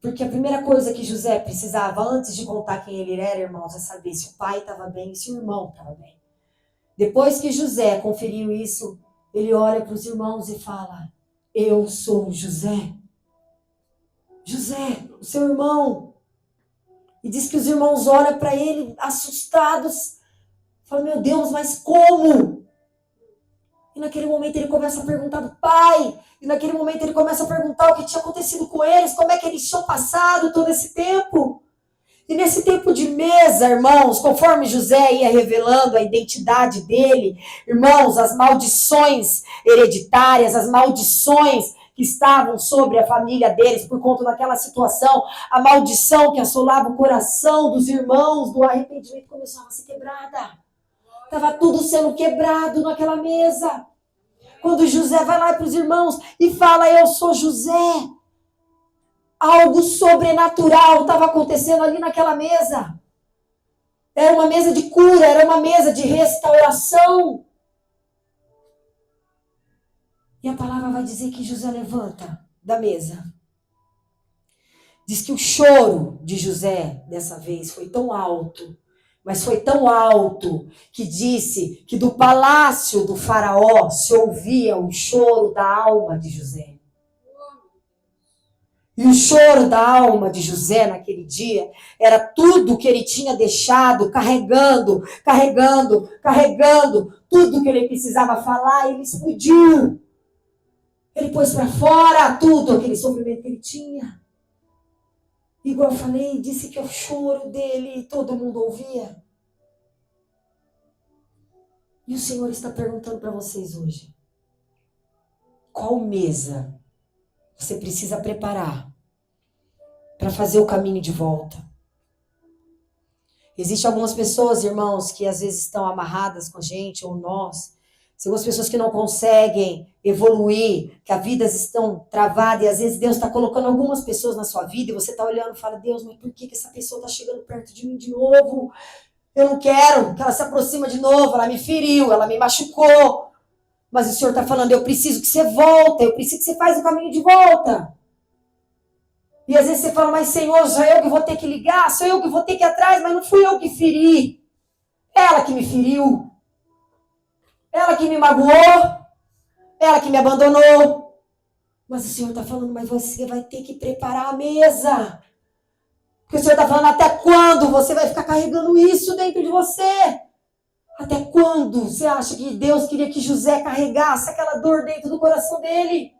porque a primeira coisa que José precisava, antes de contar quem ele era, irmãos, é saber se o pai estava bem e se o irmão estava bem. Depois que José conferiu isso, ele olha para os irmãos e fala: eu sou José. José, o seu irmão. E diz que os irmãos olham para ele assustados. Falam: meu Deus, mas como? E naquele momento ele começa a perguntar do pai. E naquele momento ele começa a perguntar o que tinha acontecido com eles, como é que eles tinham passado todo esse tempo. E nesse tempo de mesa, irmãos, conforme José ia revelando a identidade dele, irmãos, as maldições hereditárias, as maldições que estavam sobre a família deles por conta daquela situação, a maldição que assolava o coração dos irmãos do arrependimento começava a ser quebrada. Estava tudo sendo quebrado naquela mesa. Quando José vai lá para os irmãos e fala: eu sou José. Algo sobrenatural estava acontecendo ali naquela mesa. Era uma mesa de cura, era uma mesa de restauração. E a palavra vai dizer que José levanta da mesa. Diz que o choro de José, dessa vez, foi tão alto, mas foi tão alto, que disse que do palácio do faraó se ouvia o choro da alma de José. E o choro da alma de José naquele dia era tudo que ele tinha deixado, carregando, carregando, carregando, tudo que ele precisava falar, ele explodiu. Ele pôs para fora tudo aquele sofrimento que ele tinha. Igual eu falei, disse que o choro dele todo mundo ouvia. E o Senhor está perguntando para vocês hoje: qual mesa você precisa preparar para fazer o caminho de volta? Existem algumas pessoas, irmãos, que às vezes estão amarradas com a gente, ou nós. São algumas pessoas que não conseguem evoluir, que as vidas estão travadas, e às vezes Deus está colocando algumas pessoas na sua vida, e você está olhando e fala: Deus, mas por que essa pessoa está chegando perto de mim de novo? Eu não quero que ela se aproxime de novo, ela me feriu, ela me machucou. Mas o Senhor está falando: eu preciso que você volte, eu preciso que você faça o caminho de volta. E às vezes você fala: mas Senhor, sou eu que vou ter que ligar, sou eu que vou ter que ir atrás, mas não fui eu que feri. Ela que me feriu. Ela que me magoou. Ela que me abandonou. Mas o Senhor está falando: mas você vai ter que preparar a mesa. Porque o Senhor está falando: até quando você vai ficar carregando isso dentro de você? Até quando você acha que Deus queria que José carregasse aquela dor dentro do coração dele?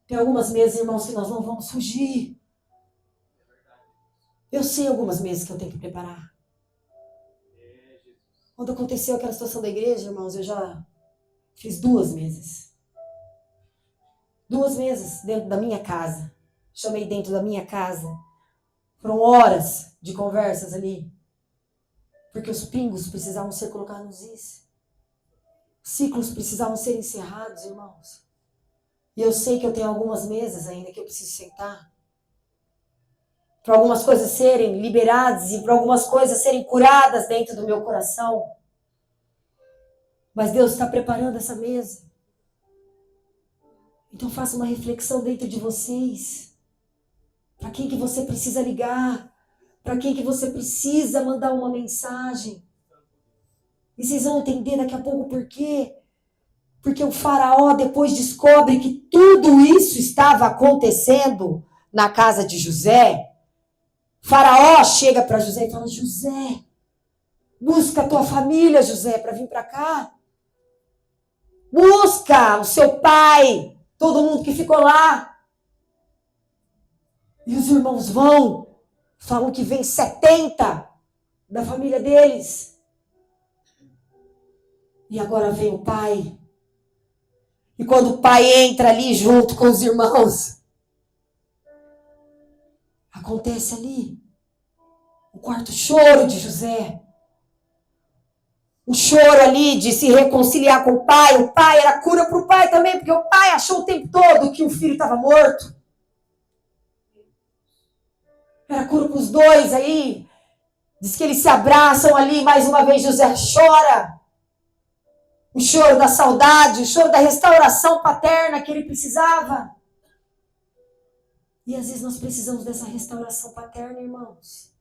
Tem algumas mesas, irmãos, que nós não vamos fugir. Eu sei algumas mesas que eu tenho que preparar. Quando aconteceu aquela situação da igreja, irmãos, eu já fiz 2 mesas. 2 mesas dentro da minha casa. Chamei dentro da minha casa. Foram horas de conversas ali. Porque os pingos precisavam ser colocados nos is. Ciclos precisavam ser encerrados, irmãos. E eu sei que eu tenho algumas mesas ainda que eu preciso sentar. Para algumas coisas serem liberadas e para algumas coisas serem curadas dentro do meu coração. Mas Deus está preparando essa mesa. Então faça uma reflexão dentro de vocês. Para quem que você precisa ligar? Para quem que você precisa mandar uma mensagem? E vocês vão entender daqui a pouco por quê. Porque o faraó depois descobre que tudo isso estava acontecendo na casa de José. O faraó chega para José e fala: José, busca a tua família, José, para vir para cá. Busca o seu pai, todo mundo que ficou lá. E os irmãos vão. Falam que vem 70 da família deles. E agora vem o pai. E quando o pai entra ali junto com os irmãos, acontece ali o quarto choro de José. O choro ali de se reconciliar com o pai. O pai era cura para o pai também, porque o pai achou o tempo todo que o filho estava morto. Era cura para os dois aí. Diz que eles se abraçam ali, mais uma vez José chora. O choro da saudade, o choro da restauração paterna que ele precisava. E às vezes nós precisamos dessa restauração paterna, irmãos.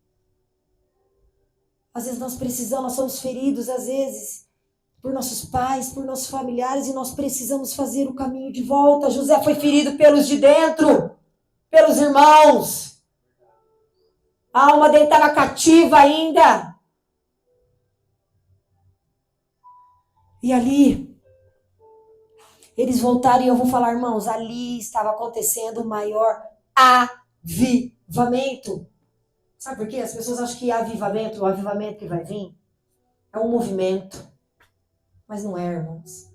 Às vezes nós precisamos, nós somos feridos, às vezes, por nossos pais, por nossos familiares, e nós precisamos fazer o caminho de volta. José foi ferido pelos de dentro, pelos irmãos. A alma dele estava cativa ainda. E ali, eles voltaram, e eu vou falar, irmãos, ali estava acontecendo o maior avivamento. Sabe por quê? As pessoas acham que avivamento, o avivamento que vai vir, é um movimento. Mas não é, irmãos.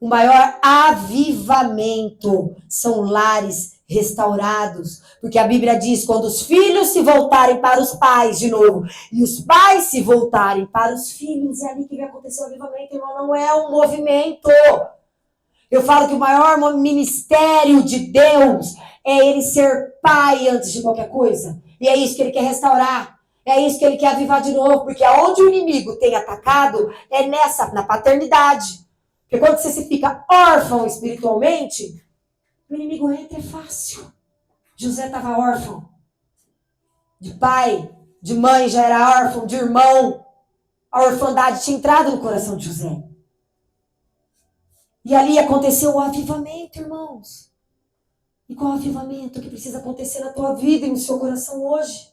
O maior avivamento são lares restaurados. Porque a Bíblia diz, quando os filhos se voltarem para os pais de novo, e os pais se voltarem para os filhos, é ali que vai acontecer o avivamento, irmão. Não é um movimento. Eu falo que o maior ministério de Deus é ele ser pai antes de qualquer coisa. E é isso que ele quer restaurar. É isso que ele quer avivar de novo. Porque aonde o inimigo tem atacado é na paternidade. Porque quando você se fica órfão espiritualmente, o inimigo entra, é fácil. José estava órfão. De pai, de mãe já era órfão, de irmão. A orfandade tinha entrado no coração de José. E ali aconteceu o avivamento, irmãos. E qual avivamento que precisa acontecer na tua vida e no seu coração hoje?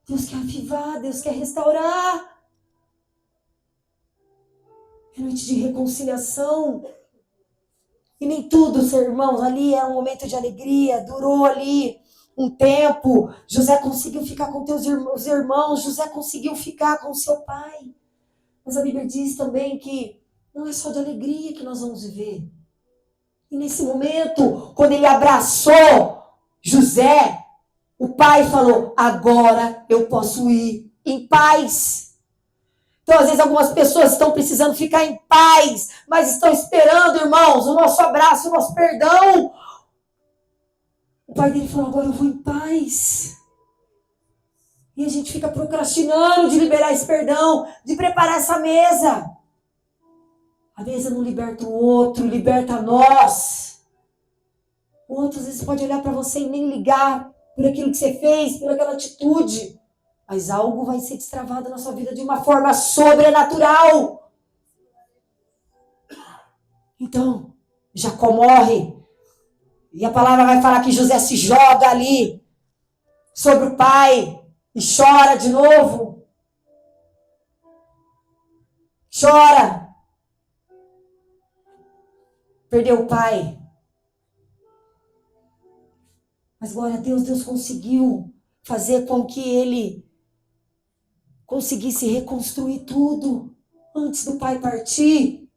Deus quer avivar, Deus quer restaurar. É noite de reconciliação. E nem tudo, seus irmãos, ali é um momento de alegria, durou ali um tempo. José conseguiu ficar com os irmãos, José conseguiu ficar com seu pai. Mas a Bíblia diz também que não é só de alegria que nós vamos viver. E nesse momento, quando ele abraçou José, o pai falou, agora eu posso ir em paz. Então, às vezes, algumas pessoas estão precisando ficar em paz, mas estão esperando, irmãos, o nosso abraço, o nosso perdão. O pai dele falou, agora eu vou em paz. E a gente fica procrastinando de liberar esse perdão, de preparar essa mesa. A mesa não liberta o outro, liberta nós. O outro, às vezes, pode olhar para você e nem ligar por aquilo que você fez, por aquela atitude. Mas algo vai ser destravado na sua vida de uma forma sobrenatural. Então, Jacó morre. E a palavra vai falar que José se joga ali sobre o pai e chora de novo. Chora. Perdeu o pai. Mas glória a Deus, Deus conseguiu fazer com que ele conseguisse reconstruir tudo antes do pai partir.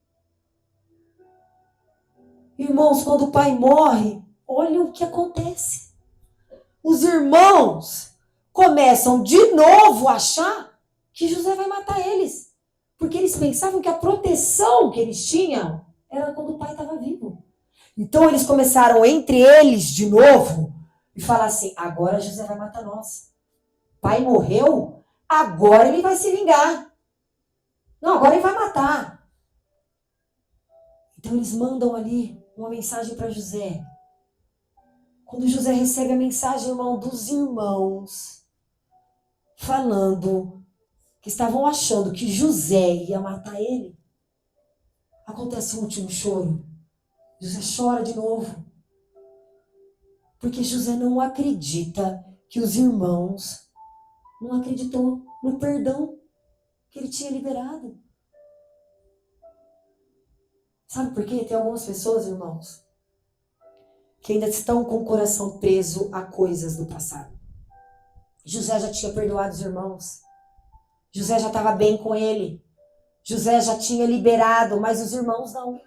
Irmãos, quando o pai morre, olha o que acontece. Os irmãos começam de novo a achar que José vai matar eles. Porque eles pensavam que a proteção que eles tinham era quando o pai estava vivo. Então eles começaram entre eles de novo e falar assim, agora José vai matar nós. Pai morreu, agora ele vai se vingar. Não, agora ele vai matar. Então eles mandam ali uma mensagem para José. Quando José recebe a mensagem, irmão, dos irmãos, falando que estavam achando que José ia matar ele, acontece o último choro. José chora de novo. Porque José não acredita que os irmãos não acreditou no perdão que ele tinha liberado. Sabe por quê? Tem algumas pessoas, irmãos, que ainda estão com o coração preso a coisas do passado. José já tinha perdoado os irmãos. José já estava bem com ele. José já tinha liberado, mas os irmãos não.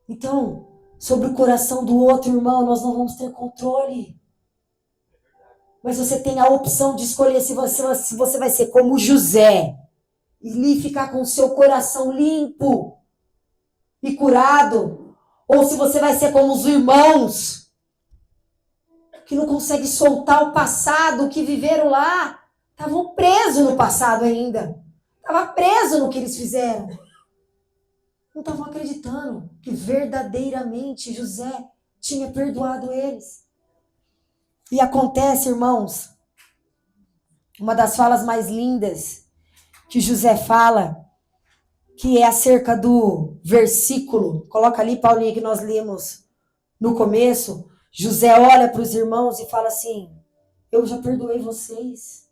Então, sobre o coração do outro irmão, nós não vamos ter controle. Mas você tem a opção de escolher se você vai ser como José e ficar com o seu coração limpo e curado, ou se você vai ser como os irmãos que não conseguem soltar o passado, que viveram lá, estavam presos no passado ainda, estavam presos no que eles fizeram. Não estavam acreditando que verdadeiramente José tinha perdoado eles. E acontece, irmãos, uma das falas mais lindas que José fala, que é acerca do versículo, coloca ali, Paulinha, que nós lemos no começo. José olha para os irmãos e fala assim, eu já perdoei vocês.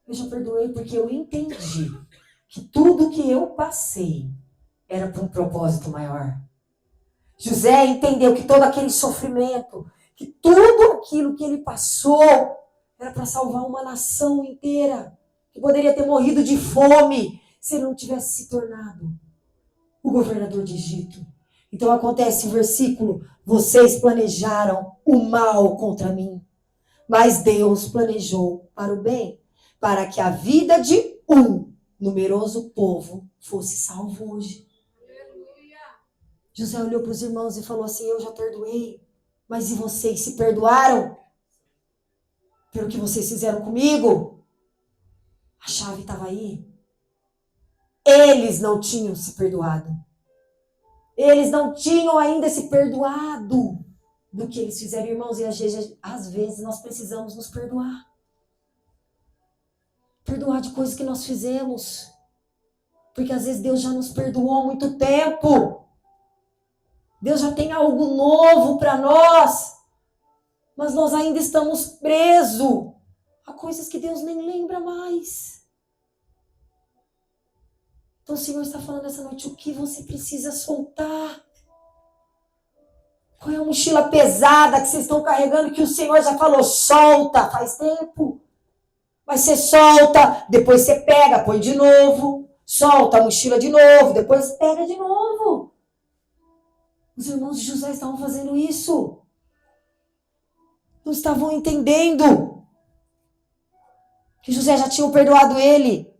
Eu já perdoei porque eu entendi que tudo que eu passei era para um propósito maior. José entendeu que todo aquele sofrimento, que tudo aquilo que ele passou era para salvar uma nação inteira, que poderia ter morrido de fome se ele não tivesse se tornado o governador de Egito. Então acontece o versículo, vocês planejaram o mal contra mim, mas Deus planejou para o bem, para que a vida de um numeroso povo fosse salvo hoje. José olhou para os irmãos e falou assim, eu já perdoei, mas e vocês se perdoaram? Pelo que vocês fizeram comigo? A chave estava aí. Eles não tinham se perdoado. Eles não tinham ainda se perdoado do que eles fizeram, irmãos. E às vezes nós precisamos nos perdoar. Perdoar de coisas que nós fizemos. Porque às vezes Deus já nos perdoou há muito tempo. Deus já tem algo novo para nós, mas nós ainda estamos presos a coisas que Deus nem lembra mais. Então o Senhor está falando essa noite, o que você precisa soltar? Qual é a mochila pesada que vocês estão carregando que o Senhor já falou, solta, faz tempo. Mas você solta, depois você pega, põe de novo, solta a mochila de novo, depois pega de novo. Os irmãos de José estavam fazendo isso. Não estavam entendendo que José já tinha perdoado ele.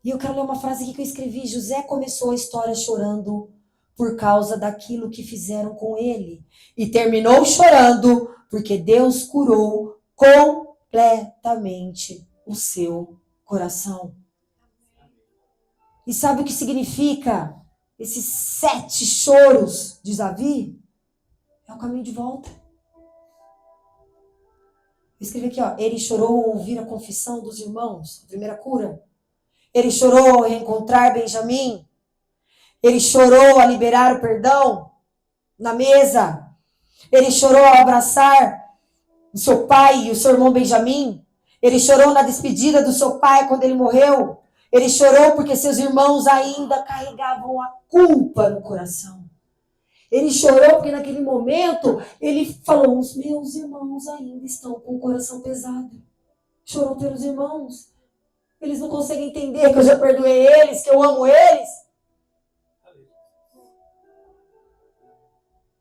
E eu quero ler uma frase aqui que eu escrevi. José começou a história chorando por causa daquilo que fizeram com ele. E terminou chorando porque Deus curou completamente o seu coração. E sabe o que significa esses 7 choros de Davi? É o caminho de volta. Eu escrevi aqui, ó. Ele chorou ao ouvir a confissão dos irmãos, a primeira cura. Ele chorou ao reencontrar Benjamim. Ele chorou a liberar o perdão na mesa. Ele chorou ao abraçar o seu pai e o seu irmão Benjamim. Ele chorou na despedida do seu pai quando ele morreu. Ele chorou porque seus irmãos ainda carregavam a culpa no coração. Ele chorou porque naquele momento ele falou, os meus irmãos ainda estão com o coração pesado. Chorou pelos irmãos. Eles não conseguem entender que eu já perdoei eles, que eu amo eles.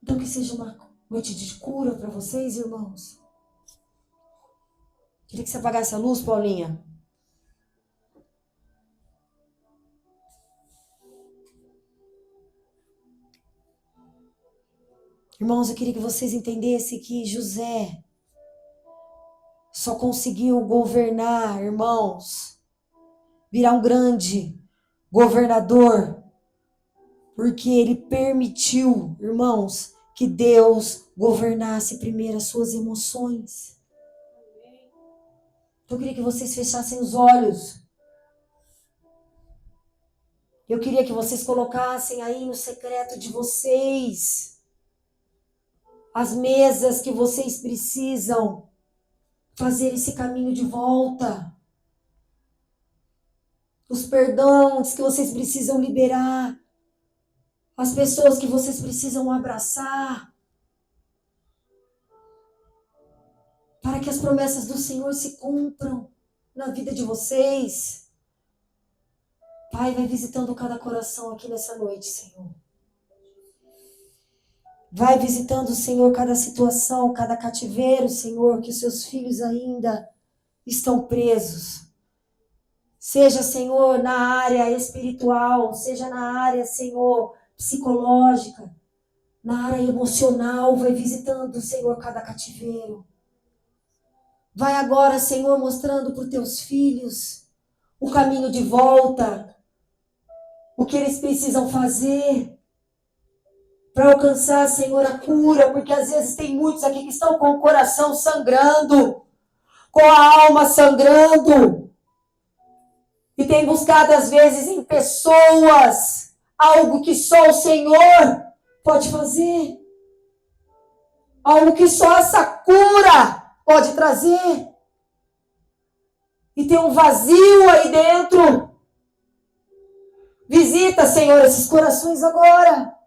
Então que seja uma noite de cura para vocês, irmãos. Queria que você apagasse a luz, Paulinha. Irmãos, eu queria que vocês entendessem que José só conseguiu governar, irmãos, virar um grande governador, porque ele permitiu, irmãos, que Deus governasse primeiro as suas emoções. Então eu queria que vocês fechassem os olhos. Eu queria que vocês colocassem aí no secreto de vocês as mesas que vocês precisam fazer esse caminho de volta. Os perdões que vocês precisam liberar. As pessoas que vocês precisam abraçar. Para que as promessas do Senhor se cumpram na vida de vocês. Pai, vai visitando cada coração aqui nessa noite, Senhor. Vai visitando, Senhor, cada situação, cada cativeiro, Senhor, que os seus filhos ainda estão presos. Seja, Senhor, na área espiritual, seja na área, Senhor, psicológica, na área emocional. Vai visitando, Senhor, cada cativeiro. Vai agora, Senhor, mostrando para os teus filhos o caminho de volta, o que eles precisam fazer para alcançar, Senhor, a cura, porque às vezes tem muitos aqui que estão com o coração sangrando, com a alma sangrando, e tem buscado às vezes em pessoas algo que só o Senhor pode fazer, algo que só essa cura pode trazer, e tem um vazio aí dentro. Visita, Senhor, esses corações agora.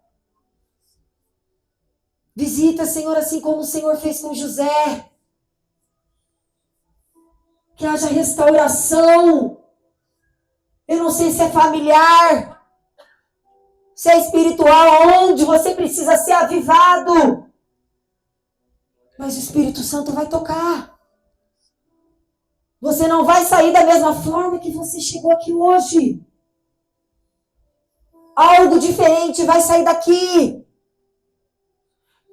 Visita, Senhor, assim como o Senhor fez com José. Que haja restauração. Eu não sei se é familiar, se é espiritual, onde você precisa ser avivado. Mas o Espírito Santo vai tocar. Você não vai sair da mesma forma que você chegou aqui hoje. Algo diferente vai sair daqui.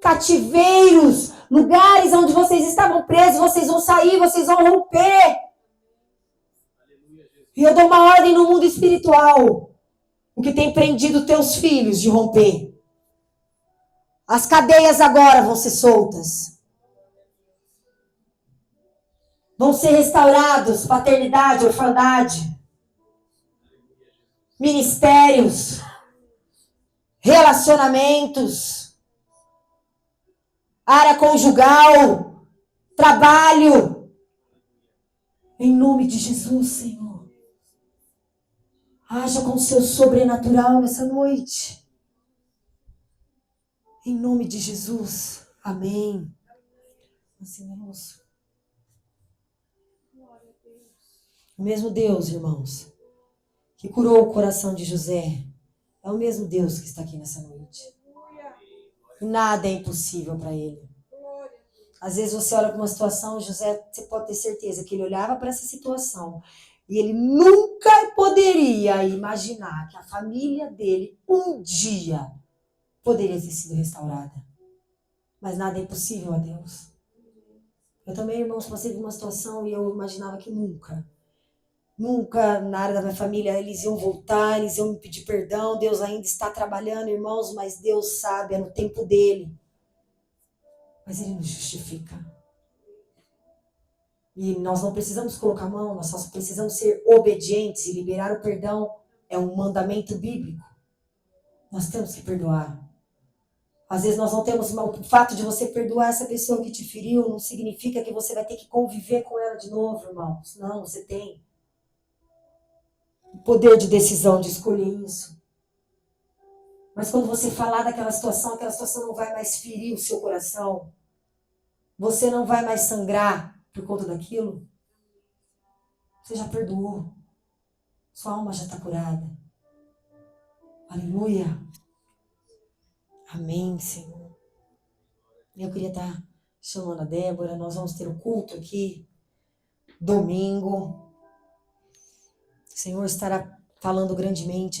Cativeiros, lugares onde vocês estavam presos, vocês vão sair, vocês vão romper. E eu dou uma ordem no mundo espiritual. O que tem prendido teus filhos de romper. As cadeias agora vão ser soltas. Vão ser restaurados, paternidade, orfandade. Ministérios. relacionamentos, área conjugal, trabalho. Em nome de Jesus, Senhor. Haja com o seu sobrenatural nessa noite. Em nome de Jesus. Amém. Assim, irmãos. O mesmo Deus, irmãos, que curou o coração de José, é o mesmo Deus que está aqui nessa noite. E nada é impossível para ele. Às vezes você olha para uma situação, José, você pode ter certeza que ele olhava para essa situação e ele nunca poderia imaginar que a família dele um dia poderia ter sido restaurada. Mas nada é impossível a Deus. Eu também, irmãos, passei por uma situação e eu imaginava que nunca na área da minha família eles iam voltar, eles iam me pedir perdão. Deus ainda está trabalhando, irmãos, mas Deus sabe, é no tempo dele. Mas ele nos justifica. E nós não precisamos colocar a mão, nós só precisamos ser obedientes e liberar o perdão. É um mandamento bíblico. Nós temos que perdoar. Às vezes nós não temos, o fato de você perdoar essa pessoa que te feriu não significa que você vai ter que conviver com ela de novo, irmãos. Não, você tem o poder de decisão de escolher isso. Mas quando você falar daquela situação, aquela situação não vai mais ferir o seu coração. Você não vai mais sangrar por conta daquilo. Você já perdoou. Sua alma já está curada. Aleluia. Amém, Senhor. Eu queria estar chamando a Débora. Nós vamos ter o culto aqui. Domingo. O Senhor estará falando grandemente aqui.